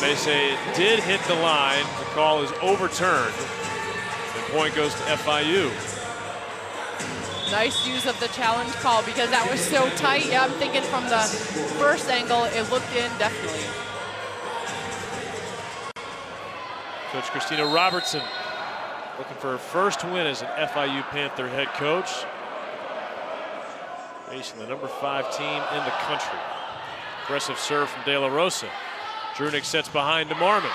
They say it did hit the line. The call is overturned. The point goes to FIU. Nice use of the challenge call because that was so tight. Yeah, I'm thinking from the first angle, it looked in definitely. Coach Christina Robertson looking for her first win as an FIU Panther head coach. Facing the number 5 team in the country. Aggressive serve from De La Rosa. Drunick sets behind to Marmon.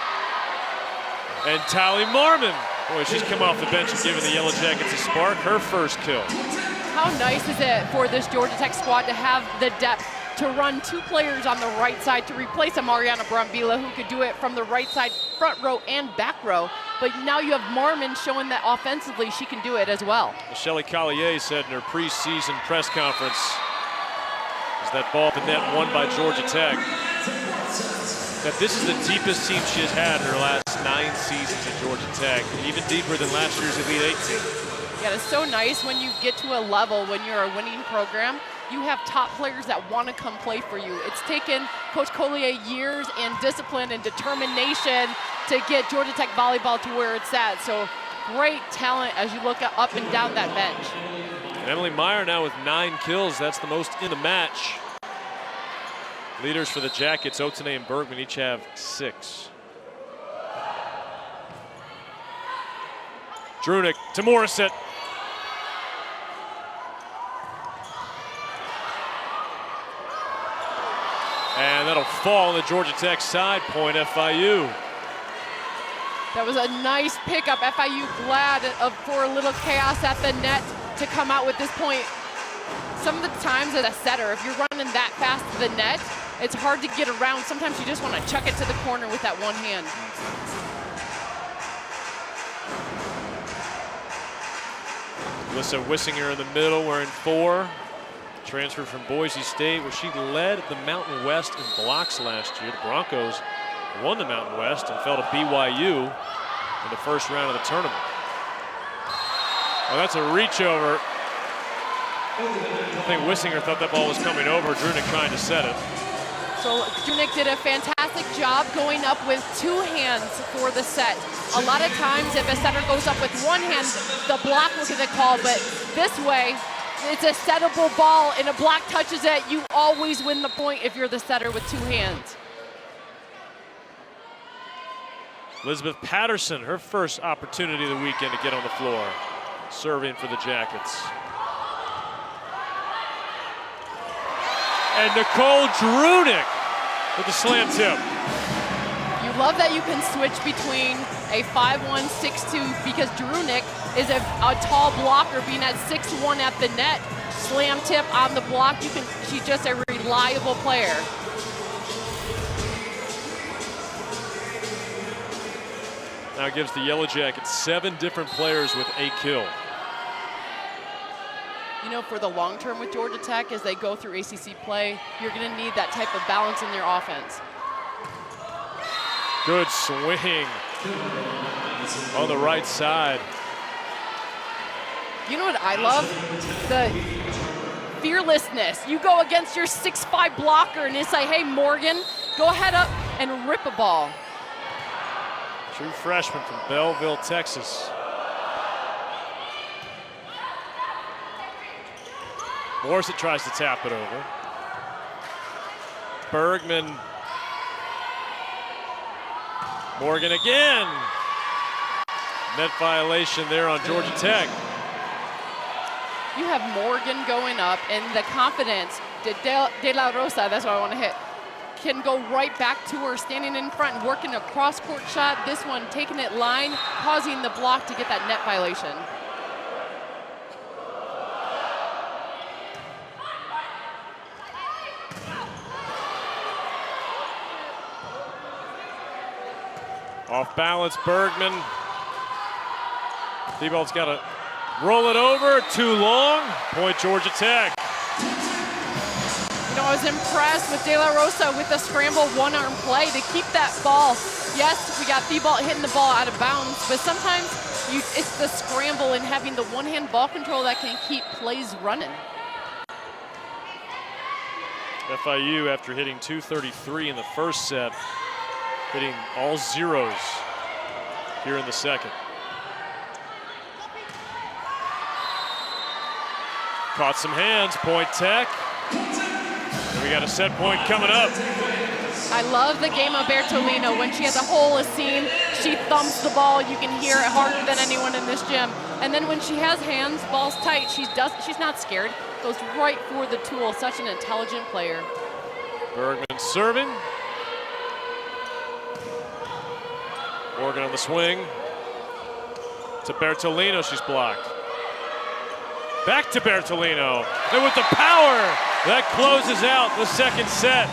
And Tali Marmon. Boy, she's come off the bench and given the Yellow Jackets a spark. Her first kill. How nice is it for this Georgia Tech squad to have the depth to run 2 players on the right side to replace a Mariana Brambila who could do it from the right side, front row and back row. But now you have Marmon showing that offensively she can do it as well. Michelle Collier said in her preseason press conference, is that ball at the net won by Georgia Tech, that this is the deepest team she has had in her last 9 seasons at Georgia Tech, and even deeper than last year's Elite 8 team. Yeah, it's so nice when you get to a level when you're a winning program, you have top players that want to come play for you. It's taken Coach Collier years and discipline and determination to get Georgia Tech volleyball to where it's at. So great talent as you look up and down that bench. And Emily Meyer now with 9 kills. That's the most in the match. Leaders for the Jackets, Otene and Bergman, each have 6. Drunick to Morissette. And that'll fall on the Georgia Tech side, point FIU. That was a nice pickup. FIU glad for a little chaos at the net to come out with this point. Some of the times as a setter, if you're running that fast to the net, it's hard to get around. Sometimes you just want to chuck it to the corner with that one hand. Alyssa Wissinger in the middle, wearing 4. Transferred from Boise State, where she led the Mountain West in blocks last year. The Broncos won the Mountain West and fell to BYU in the first round of the tournament. Well, that's a reach over. I think Wissinger thought that ball was coming over. Drunick trying to set it. So Drunick did a fantastic job going up with 2 hands for the set. A lot of times if a setter goes up with 1 hand, the block will get the call, but this way, it's a settable ball and a block touches it, you always win the point if you're the setter with 2 hands. Elizabeth Patterson, her first opportunity of the weekend to get on the floor, serving for the Jackets. And Nicole Drunick with the slam tip. You love that you can switch between a 5'1", 6'2", because Drunick is a tall blocker, being at 6'1" at the net. Slam tip on the block. She's just a reliable player. Now gives the Yellow Jackets 7 different players with a kill. You know, for the long term with Georgia Tech, as they go through ACC play, you're going to need that type of balance in their offense. Good swing on the right side. You know what I love? The fearlessness. You go against your 6'5" blocker and you say, hey, Morgan, go ahead up and rip a ball. True freshman from Belleville, Texas. Morissette tries to tap it over. Bergman. Morgan again. Net violation there on Georgia Tech. You have Morgan going up, and the confidence, De La Rosa, that's what I want to hit, can go right back to her, standing in front and working a cross-court shot. This one taking it line, causing the block to get that net violation. Off balance, Bergman. Thibault's got to roll it over, too long. Point Georgia Tech. You know, I was impressed with De La Rosa with the scramble one-arm play to keep that ball. Yes, we got Thibault hitting the ball out of bounds, but sometimes it's the scramble and having the one-hand ball control that can keep plays running. FIU, after hitting 233 in the first set, hitting all zeros here in the second. Caught some hands, point Tech. And we got a set point coming up. I love the game of Bertolino. When she has a hole, a seam, she thumps the ball. You can hear it harder than anyone in this gym. And then when she has hands, balls tight, she's not scared. Goes right for the tool. Such an intelligent player. Bergman serving. Morgan on the swing. To Bertolino, she's blocked. Back to Bertolino. And with the power, that closes out the second set.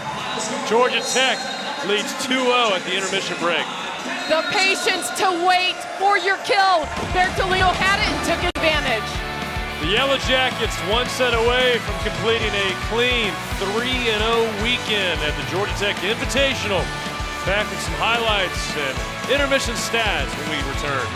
Georgia Tech leads 2-0 at the intermission break. The patience to wait for your kill. Bertolino had it and took advantage. The Yellow Jackets one set away from completing a clean 3-0 weekend at the Georgia Tech Invitational. Back with some highlights and intermission stats when we return.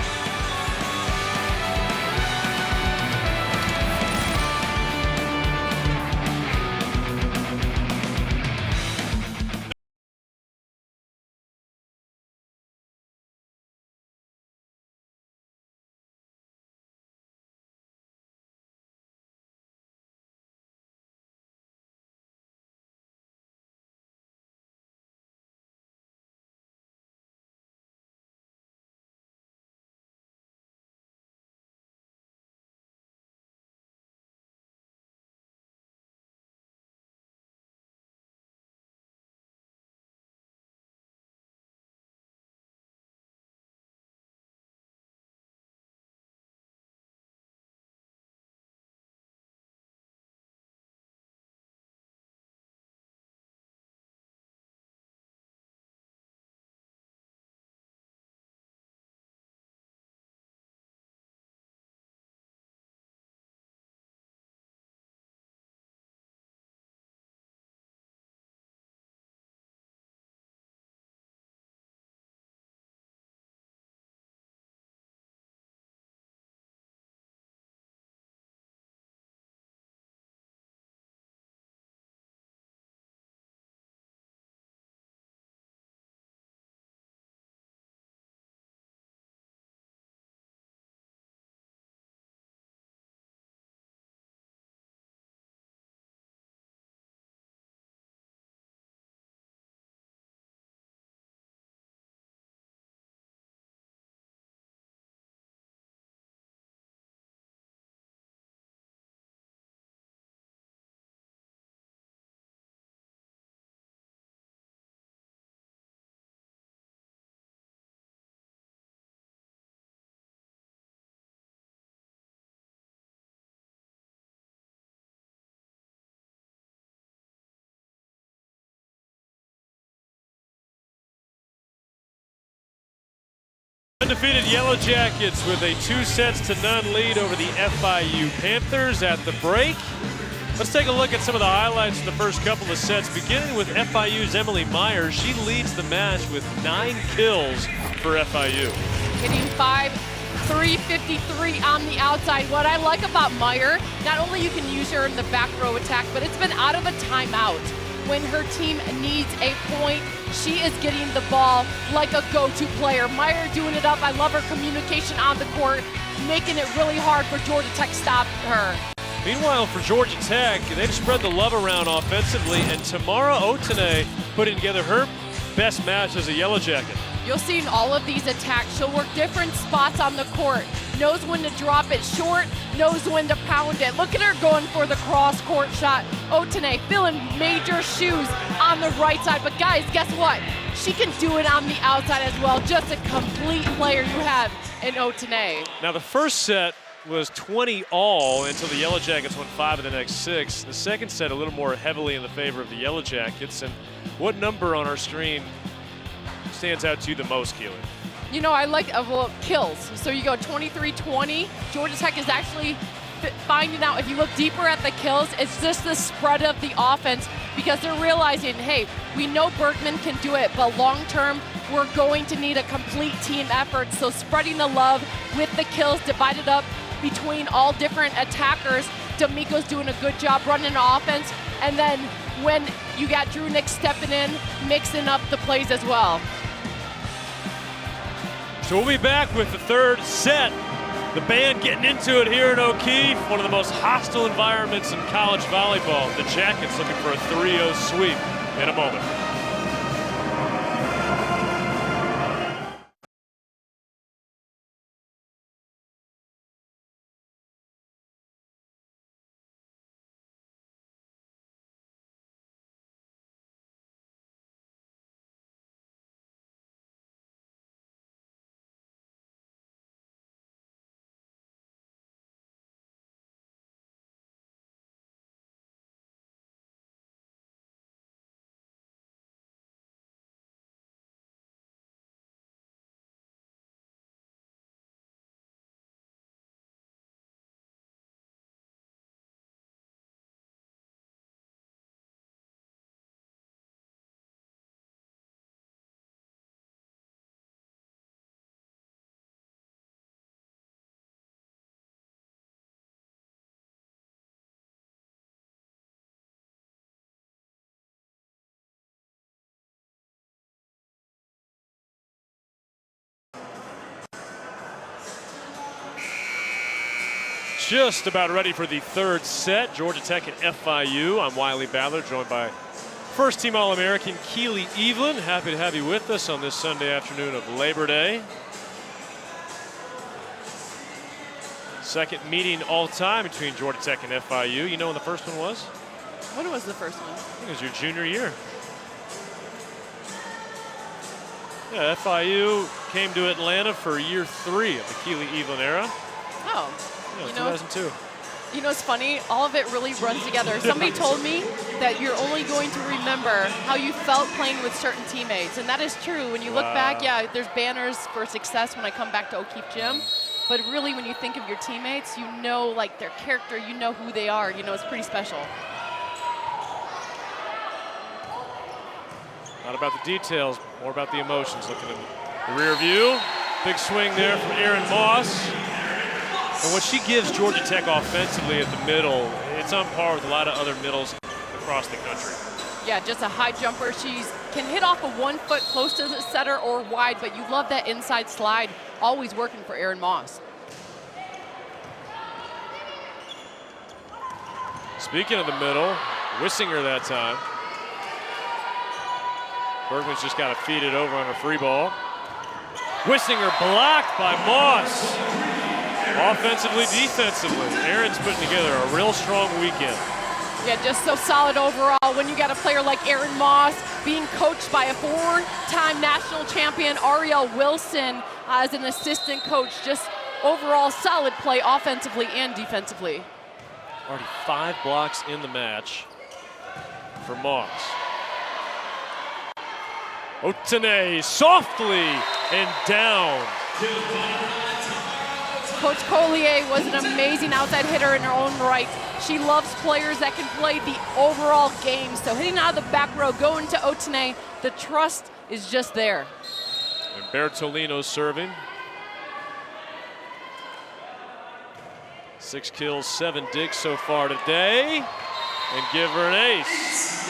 Undefeated Yellow Jackets with a 2-0 lead over the FIU Panthers at the break. Let's take a look at some of the highlights in the first couple of sets, beginning with FIU's Emily Myers. She leads the match with 9 kills for FIU. Hitting 353 on the outside. What I like about Meyer, not only you can use her in the back row attack, but it's been out of a timeout. When her team needs a point, she is getting the ball like a go-to player. Meyer doing it up. I love her communication on the court, making it really hard for Georgia Tech to stop her. Meanwhile, for Georgia Tech, they've spread the love around offensively, and Tamara Otene putting together her best match as a Yellow Jacket. You'll see in all of these attacks, she'll work different spots on the court. Knows when to drop it short, knows when to pound it. Look at her going for the cross-court shot. Otene filling major shoes on the right side. But guys, guess what? She can do it on the outside as well. Just a complete player you have in Otene. Now the first set was 20 all until the Yellow Jackets won 5 of the next 6. The second set a little more heavily in the favor of the Yellow Jackets. And what number on our screen stands out to you the most, Keely? You know, I like kills. So you go 23-20. Georgia Tech is actually finding out, if you look deeper at the kills, it's just the spread of the offense, because they're realizing, hey, we know Bergman can do it, but long term, we're going to need a complete team effort. So spreading the love with the kills divided up between all different attackers. D'Amico's doing a good job running the offense. And then when you got Drew Nick stepping in, mixing up the plays as well. So we'll be back with the third set. The band getting into it here in O'Keefe, one of the most hostile environments in college volleyball. The Jackets looking for a 3-0 sweep in a moment. Just about ready for the third set. Georgia Tech and FIU. I'm Wiley Ballard, joined by first-team All-American Keely Evelyn. Happy to have you with us on this Sunday afternoon of Labor Day. Second meeting all-time between Georgia Tech and FIU. You know when the first one was? When was the first one? I think it was your junior year. Yeah, FIU came to Atlanta for year 3 of the Keely Evelyn era. Oh. Yeah, you know, 2002. You know, it's funny, all of it really runs together. Somebody told me that you're only going to remember how you felt playing with certain teammates, and that is true. When you look back, yeah, there's banners for success when I come back to O'Keefe Gym, but really when you think of your teammates, you know, like, their character, you know who they are. You know, it's pretty special. Not about the details, more about the emotions. Looking in the rear view. Big swing there from Erin Moss. And what she gives Georgia Tech offensively at the middle, it's on par with a lot of other middles across the country. Yeah, just a high jumper. She can hit off of 1 foot close to the setter or wide, but you love that inside slide, always working for Erin Moss. Speaking of the middle, Wissinger that time. Bergman's just got to feed it over on a free ball. Wissinger blocked by Moss. Offensively, defensively, Erin's putting together a real strong weekend. Yeah, just so solid overall when you got a player like Erin Moss being coached by a 4-time national champion, Ariel Wilson, as an assistant coach. Just overall solid play offensively and defensively. Already 5 blocks in the match for Moss. Otene softly and down. Coach Collier was an amazing outside hitter in her own right. She loves players that can play the overall game. So hitting out of the back row, going to Otene, the trust is just there. And Bertolino serving. 6 kills, 7 digs so far today. And give her an ace.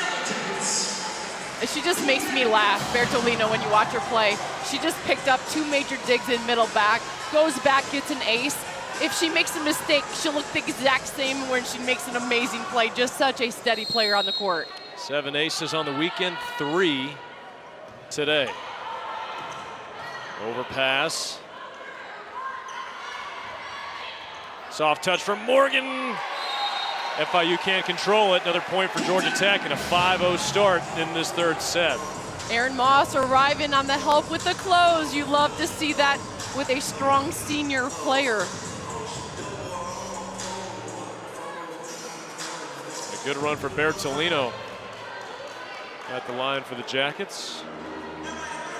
She just makes me laugh, Bertolino, when you watch her play. She just picked up 2 major digs in middle back, goes back, gets an ace. If she makes a mistake, she'll look the exact same when she makes an amazing play. Just such a steady player on the court. 7 aces on the weekend, 3 today. Overpass. Soft touch from Morgan. FIU can't control it. Another point for Georgia Tech and a 5-0 start in this third set. Aaron Moss arriving on the help with the close. You love to see that with a strong senior player. A good run for Bertolino at the line for the Jackets.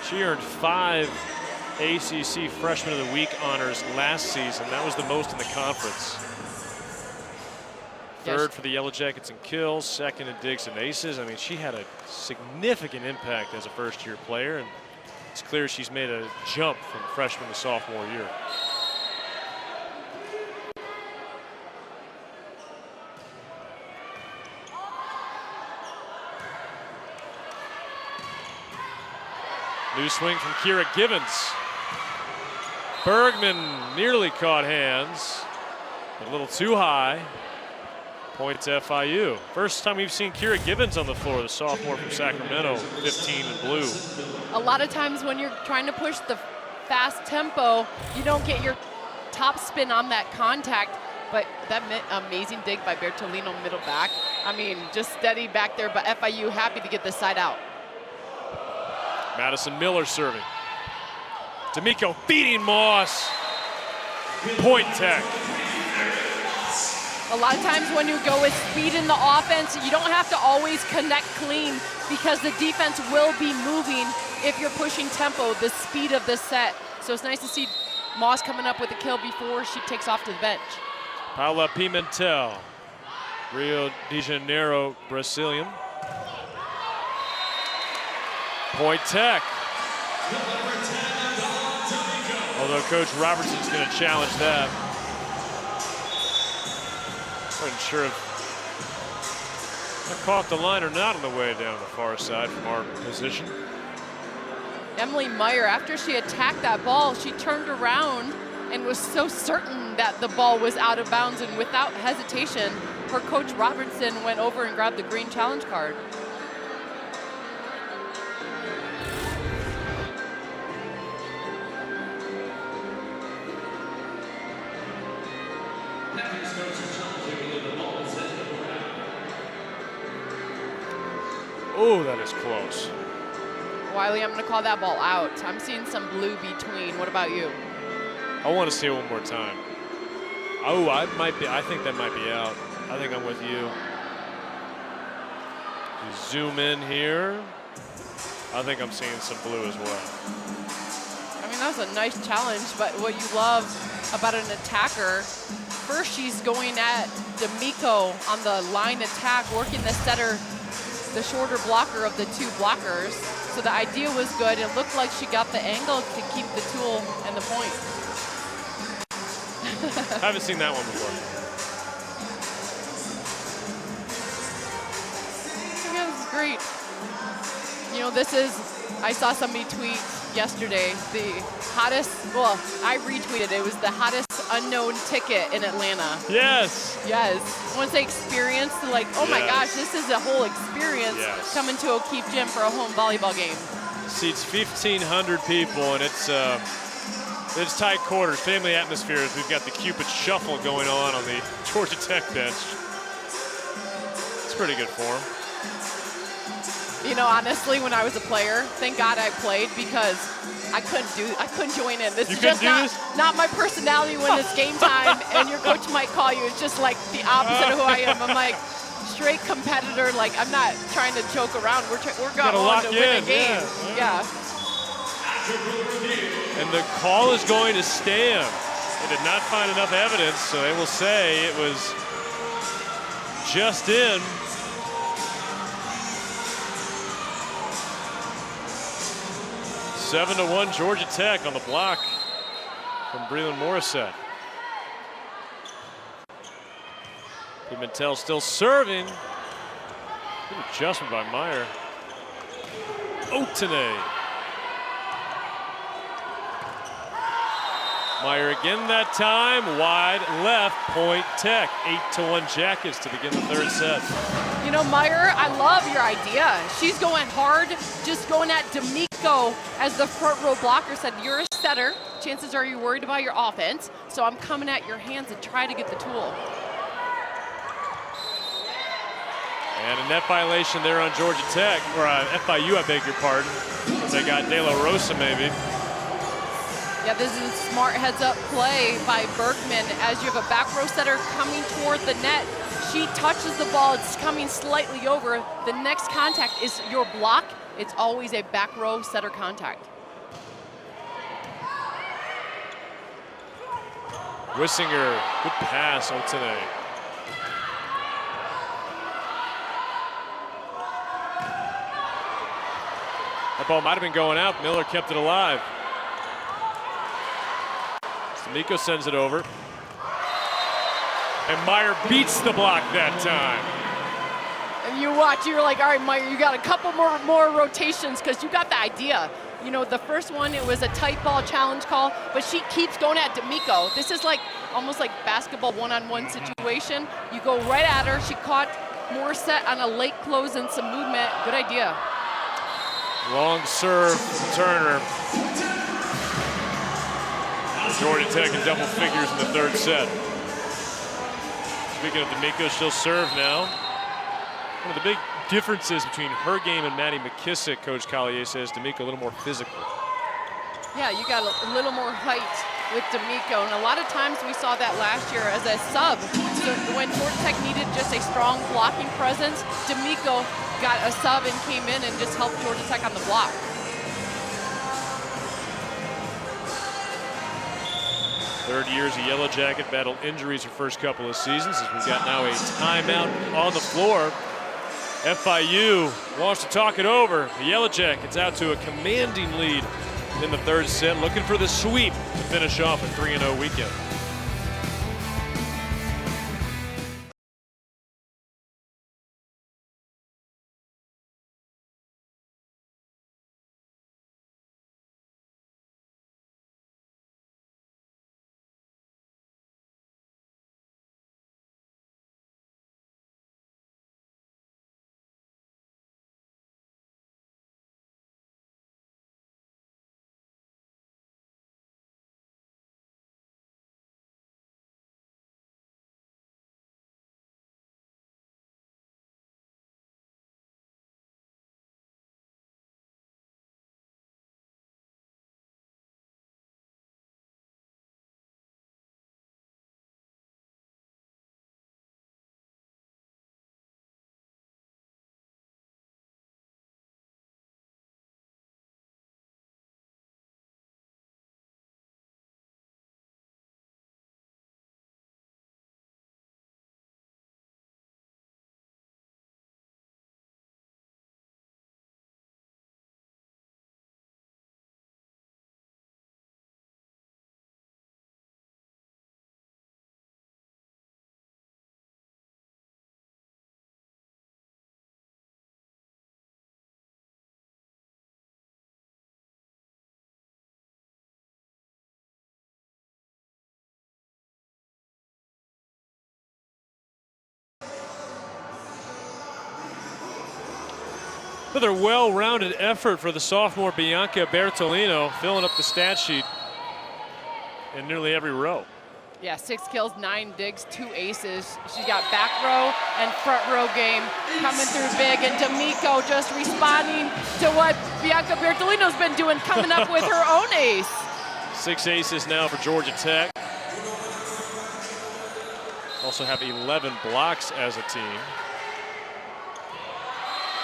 She earned 5 ACC Freshman of the Week honors last season. That was the most in the conference. Third for the Yellow Jackets in kills, second in digs and aces. I mean, she had a significant impact as a first-year player, and it's clear she's made a jump from freshman to sophomore year. New swing from Kira Givens. Bergman nearly caught hands, but a little too high. Point to FIU. First time we've seen Kira Givens on the floor, the sophomore from Sacramento, 15 in blue. A lot of times when you're trying to push the fast tempo, you don't get your top spin on that contact, but that amazing dig by Bertolino middle back. I mean, just steady back there, but FIU happy to get this side out. Madison Miller serving. D'Amico beating Moss. Point Tech. A lot of times when you go with speed in the offense, you don't have to always connect clean because the defense will be moving if you're pushing tempo, the speed of the set. So it's nice to see Moss coming up with a kill before she takes off to the bench. Paula Pimentel, Rio de Janeiro Brazilian. Point Tech. Although Coach Robertson's going to challenge that. Wasn't sure if I caught the line or not on the way down the far side from our position. Emily Meyer, after she attacked that ball, she turned around and was so certain that the ball was out of bounds, and without hesitation, her coach Robertson went over and grabbed the green challenge card. Oh, that is close. Wiley, I'm going to call that ball out. I'm seeing some blue between. What about you? I want to see it one more time. Oh, I think that might be out. I think I'm with you. You zoom in here. I think I'm seeing some blue as well. I mean, that was a nice challenge, but what you love about an attacker, first she's going at D'Amico on the line attack, working the setter, the shorter blocker of the 2 blockers. So the idea was good. It looked like she got the angle to keep the tool and the point. I haven't seen that one before. Yeah, this is great. You know, this is, I saw somebody tweet yesterday, the hottest, well, I retweeted, it was the hottest unknown ticket in Atlanta. Yes. Yes. Once they experience, like, oh my gosh, this is a whole experience coming to O'Keefe Gym for a home volleyball game. Seats 1,500 people, and it's tight quarters, family atmospheres. We've got the Cupid Shuffle going on the Georgia Tech bench. It's pretty good form. You know, honestly, when I was a player, thank God I played because I couldn't join in. This is just not my personality when it's game time and your coach might call you. It's just like the opposite of who I am. I'm like straight competitor. Like, I'm not trying to joke around. We're going to win a game. Yeah. And the call is going to stand. They did not find enough evidence, so they will say it was just in. Seven to 1 Georgia Tech on the block from Breland Morissette. Pimentel still serving. Good adjustment by Meyer. Otene. Meyer again that time, wide left, point Tech. 8-1 Jackets to begin the third set. You know, Meyer, I love your idea. She's going hard, just going at D'Amico as the front row blocker said, you're a setter. Chances are you're worried about your offense, so I'm coming at your hands and try to get the tool. And a net violation there on Georgia Tech, or FIU, I beg your pardon. They got De La Rosa maybe. Yeah, this is a smart heads-up play by Bergman as you have a back row setter coming toward the net. She touches the ball, it's coming slightly over. The next contact is your block. It's always a back row setter contact. Wissinger, good pass, Otene. That ball might have been going out. Miller kept it alive. D'Amico sends it over. And Meyer beats the block that time. And you watch, you're like, all right, Meyer, you got a couple more rotations because you got the idea. You know, the first one, it was a tight ball challenge call, but she keeps going at D'Amico. This is like almost like basketball one-on-one situation. You go right at her. She caught Morissette on a late close and some movement. Good idea. Long serve, Turner. Georgia Tech in double figures in the third set. Speaking of D'Amico, she'll serve now. One of the big differences between her game and Maddie McKissick, Coach Collier says, D'Amico a little more physical. Yeah, you got a little more height with D'Amico, and a lot of times we saw that last year as a sub. So when Georgia Tech needed just a strong blocking presence, D'Amico got a sub and came in and just helped Georgia Tech on the block. Third year as a Yellow Jacket, battled injuries her first couple of seasons as we've got now a timeout on the floor. FIU wants to talk it over. The Yellow Jackets out to a commanding lead in the third set, looking for the sweep to finish off a 3-0 weekend. Another well-rounded effort for the sophomore Bianca Bertolino, filling up the stat sheet in nearly every row. Yeah, 6 kills, 9 digs, 2 aces. She's got back row and front row game coming through big, and D'Amico just responding to what Bianca Bertolino's been doing, coming up with her own ace. 6 aces now for Georgia Tech. Also have 11 blocks as a team.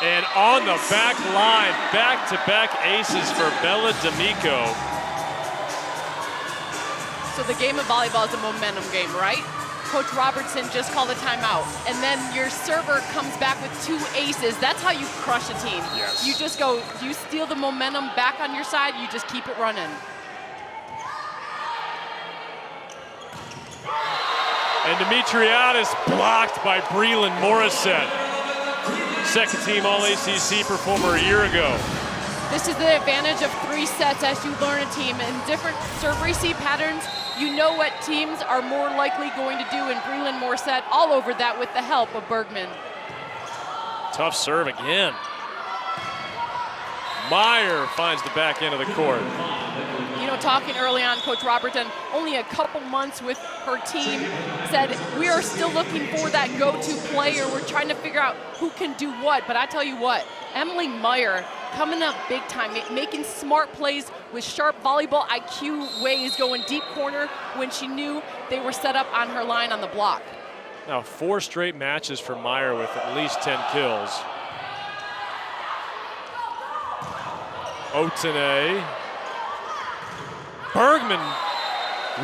And on the back line, back-to-back aces for Bella D'Amico. So the game of volleyball is a momentum game, right? Coach Robertson just called a timeout, and then your server comes back with 2 aces. That's how you crush a team. Yes. You just go, you steal the momentum back on your side, you just keep it running. And Dimitriadis blocked by Breland Morissette. Second team All-ACC performer a year ago. This is the advantage of 3 sets as you learn a team. In different serve receive patterns, you know what teams are more likely going to do, and Breland Morissette all over that with the help of Bergman. Tough serve again. Meyer finds the back end of the court. You know, talking early on, Coach Robertson, only a couple months with her team, said we are still looking for that go-to player. We're trying to figure out who can do what. But I tell you what, Emily Meyer coming up big time, making smart plays with sharp volleyball IQ ways, going deep corner when she knew they were set up on her line on the block. Now 4 straight matches for Meyer with at least 10 kills. Otene. Bergman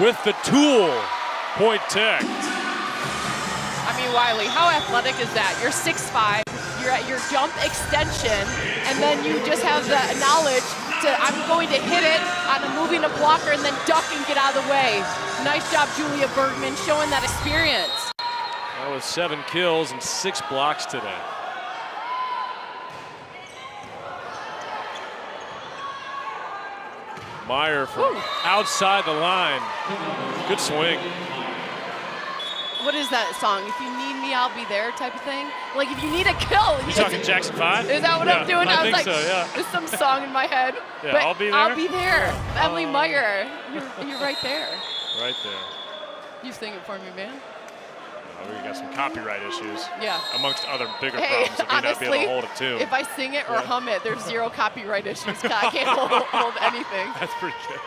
with the tool. Point tech. I mean, Wiley, how athletic is that? You're 6'5", you're at your jump extension, and then you just have the knowledge to, I'm going to hit it on a moving a blocker and then duck and get out of the way. Nice job, Julia Bergman, showing that experience. That was 7 kills and 6 blocks today. Meyer from outside the line. Good swing. What is that song? If you need me, I'll be there type of thing? Like if you need a kill. You talking Jackson 5? Is that what I'm doing? I was think like, so, yeah. There's some song in my head. Yeah, but I'll be there. I'll be there. Emily Meyer, you're right there. Right there. You sing it for me, man. Oh, we got some copyright issues. Yeah. Amongst other bigger Hey, problems that we honestly, not be able to hold a tune. if I sing it or hum it, there's 0 copyright issues. I can't hold anything. That's pretty good.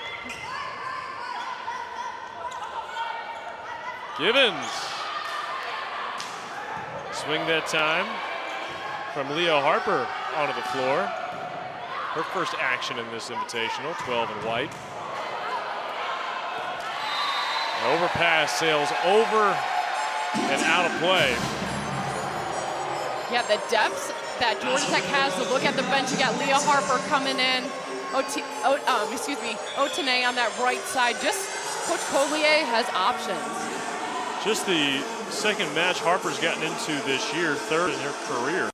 Givens. Swing that time from Leo Harper onto the floor. Her first action in this invitational, 12 in white. Overpass sails over and out of play. Yeah, the depth that Georgia Tech has to look at the bench. You got Leah Harper coming in. Otene on that right side. Just Coach Collier has options. Just the second match Harper's gotten into this year, 3rd in her career.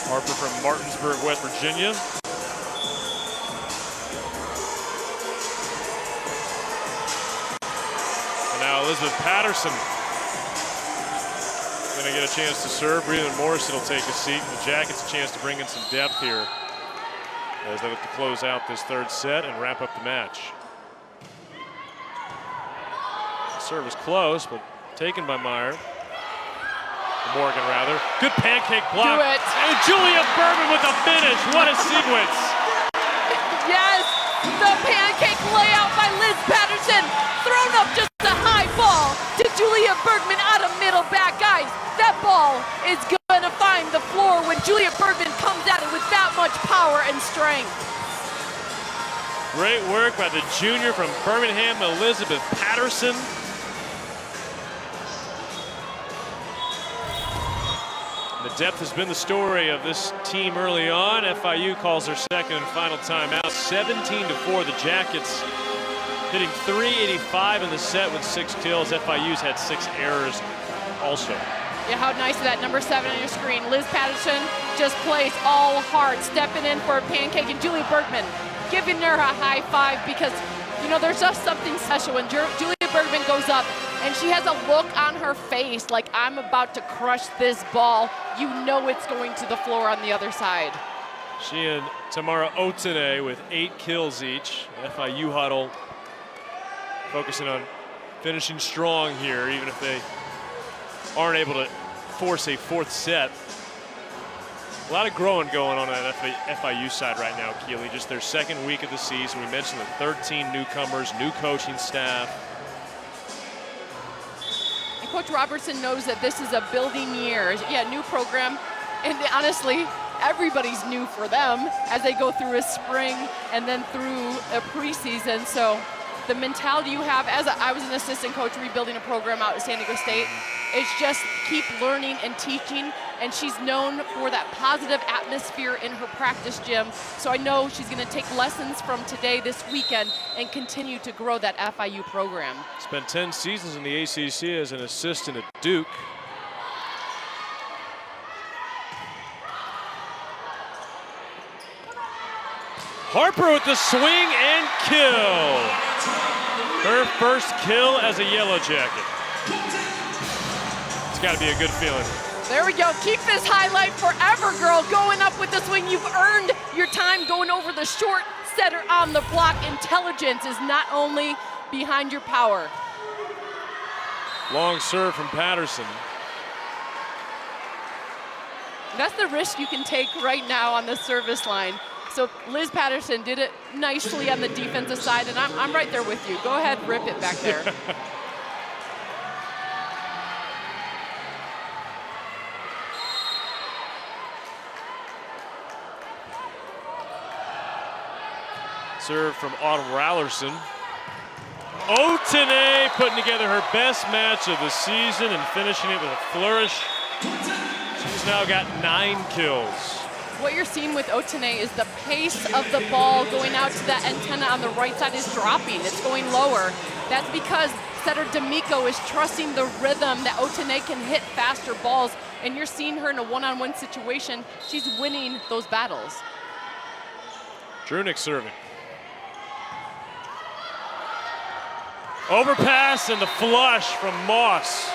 Harper from Martinsburg, West Virginia. And now Elizabeth Patterson going to get a chance to serve. Breland Morrison will take a seat. And the Jackets a chance to bring in some depth here as they look to close out this 3rd set and wrap up the match. Serve is close, but taken by Meyer. Morgan, rather. Good pancake block. Do it. And Julia Bergman with a finish. What a sequence. Yes, the pancake layout by Liz Patterson. Thrown up just a high ball to Julia Bergman out of middle back. Guys, that ball is going to find the floor when Julia Bergman comes at it with that much power and strength. Great work by the junior from Birmingham, Elizabeth Patterson. The depth has been the story of this team early on. FIU calls their second and final timeout. 17-4, the Jackets hitting .385 in the set with 6 kills. FIU's had 6 errors also. Yeah, how nice is that number 7 on your screen. Liz Patterson just plays all hard, stepping in for a pancake, and Julia Bergman giving her a high five because, you know, there's just something special when Julia Bergman goes up and she has a look on her face like, I'm about to crush this ball. You know it's going to the floor on the other side. She and Tamara Otene with 8 kills each. FIU huddle focusing on finishing strong here, even if they aren't able to force a 4th set. A lot of growing going on that FIU side right now, Keely. Just their 2nd week of the season. We mentioned the 13 newcomers, new coaching staff. Coach Robertson knows that this is a building year. Yeah, new program, and honestly, everybody's new for them as they go through a spring and then through a preseason. So the mentality you have, as I was an assistant coach rebuilding a program out at San Diego State, is just keep learning and teaching, and she's known for that positive atmosphere in her practice gym. So I know she's gonna take lessons from today, this weekend, and continue to grow that FIU program. Spent 10 seasons in the ACC as an assistant at Duke. Harper with the swing and kill. Her first kill as a Yellow Jacket. It's got to be a good feeling. There we go. Keep this highlight forever, girl. Going up with the swing. You've earned your time going over the short setter on the block. Intelligence is not only behind your power. Long serve from Patterson. That's the risk you can take right now on the service line. So Liz Patterson did it nicely on the defensive side, and I'm right there with you. Go ahead, rip it back there. Serve from Autumn Rallerson. Otene putting together her best match of the season and finishing it with a flourish. She's now got 9 kills. What you're seeing with Otene is the pace of the ball going out to that antenna on the right side is dropping. It's going lower. That's because setter D'Amico is trusting the rhythm that Otene can hit faster balls, and you're seeing her in a one-on-one situation. She's winning those battles. Drunick serving. Overpass and the flush from Moss.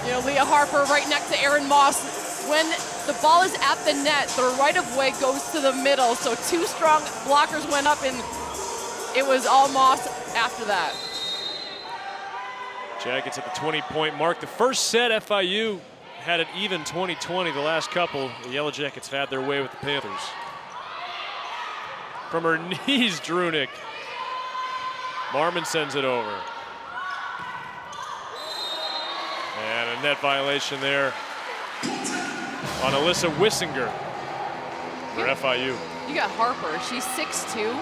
You know, Leah Harper right next to Erin Moss. When the ball is at the net, the right-of-way goes to the middle. So 2 strong blockers went up, and it was all Moss after that. Jackets at the 20-point mark. The first set, FIU had it even 20-20. The last couple, the Yellow Jackets had their way with the Panthers. From her knees, Drunick. Marmon sends it over. And a net violation there on Alyssa Wissinger for FIU. You got Harper. She's 6'2".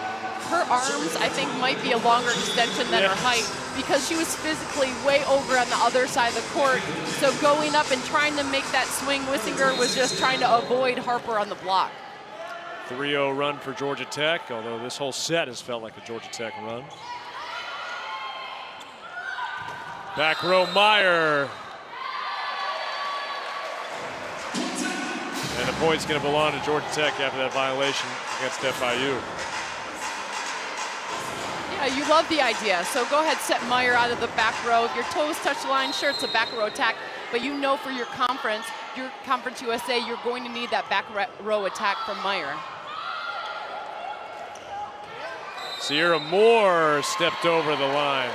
Her arms, I think, might be a longer extension than her height because she was physically way over on the other side of the court. So going up and trying to make that swing, Wissinger was just trying to avoid Harper on the block. 3-0 run for Georgia Tech, although this whole set has felt like a Georgia Tech run. Back row, Meyer. And the point's going to belong to Georgia Tech after that violation against FIU. Yeah, you love the idea. So go ahead, set Meyer out of the back row. If your toes touch the line, sure, it's a back row attack. But you know for your Conference USA, you're going to need that back row attack from Meyer. Sierra Moore stepped over the line.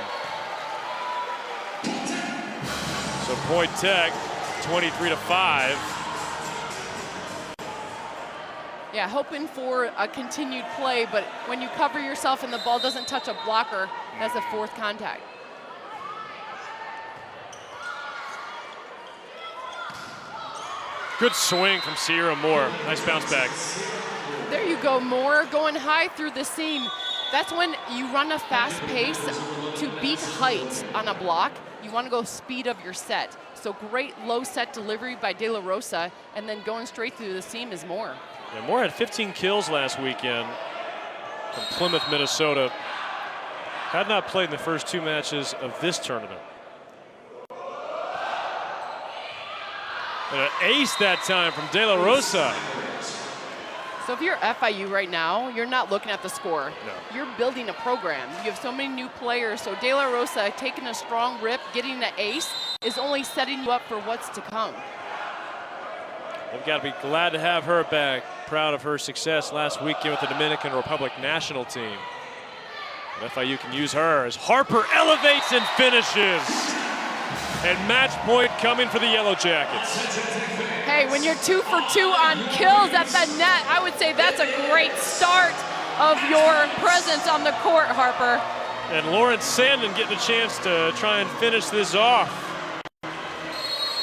So Point Tech, 23-5. Yeah, hoping for a continued play, but when you cover yourself and the ball doesn't touch a blocker, that's a 4th contact. Good swing from Sierra Moore. Nice bounce back. There you go, Moore going high through the seam. That's when you run a fast pace to beat height on a block. You want to go speed of your set. So great low set delivery by De La Rosa, and then going straight through the seam is Moore. Yeah, Moore had 15 kills last weekend from Plymouth, Minnesota. Had not played in the first 2 matches of this tournament. And an ace that time from De La Rosa. So if you're FIU right now, you're not looking at the score. No. You're building a program. You have so many new players. So De La Rosa taking a strong rip, getting the ace, is only setting you up for what's to come. They've got to be glad to have her back. Proud of her success last weekend with the Dominican Republic national team. And FIU can use her as Harper elevates and finishes. And match point coming for the Yellow Jackets. Hey, when you're 2 for 2 on kills at the net, I would say that's a great start of your presence on the court, Harper. And Lawrence Sandin getting a chance to try and finish this off.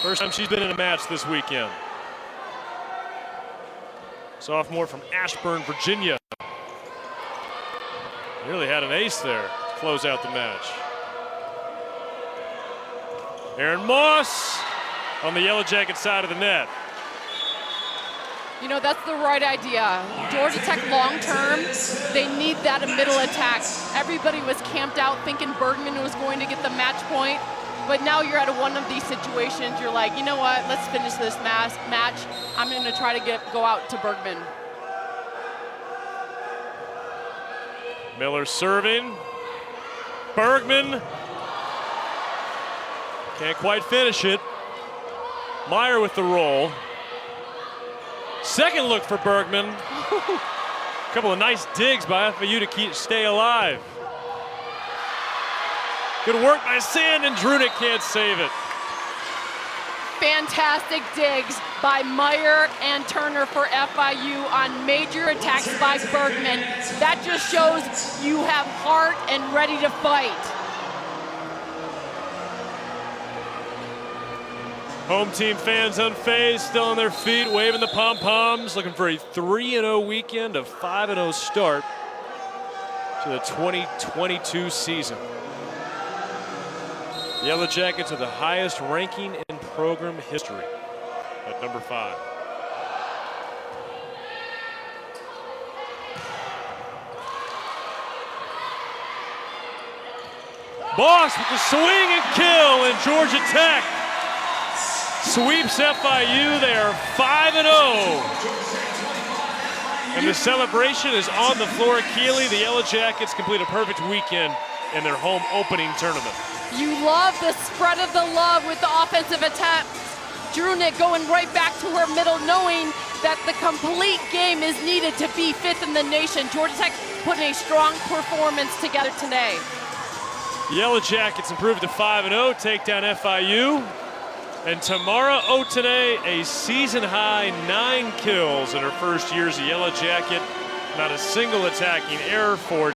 First time she's been in a match this weekend. Sophomore from Ashburn, Virginia. Nearly had an ace there to close out the match. Aaron Moss on the Yellow Jacket side of the net. You know, that's the right idea. Georgia Tech long term, they need that middle attack. Everybody was camped out thinking Bergman was going to get the match point, but now you're at one of these situations, you're like, you know what, let's finish this match. I'm going to try to go out to Bergman. Miller serving. Bergman can't quite finish it. Meyer with the roll. Second look for Bergman. A couple of nice digs by FAU to stay alive. Good work by Sand, and Drunick can't save it. Fantastic digs by Meyer and Turner for FIU on major attacks by Bergman. That just shows you have heart and ready to fight. Home team fans unfazed, still on their feet, waving the pom-poms, looking for a 3-0 weekend, a 5-0 start to the 2022 season. The Yellow Jackets are the highest ranking in program history at number 5. Boss with the swing and kill, and Georgia Tech sweeps FIU. They are 5-0. And the celebration is on the floor at Keeley. The Yellow Jackets complete a perfect weekend in their home opening tournament. You love the spread of the love with the offensive attacks. Drunick going right back to her middle, knowing that the complete game is needed to be 5th in the nation. Georgia Tech putting a strong performance together today. Yellow Jackets improved to 5-0, take down FIU. And Tamara Otene, a season-high 9 kills in her first year as a Yellow Jacket. Not a single attacking error for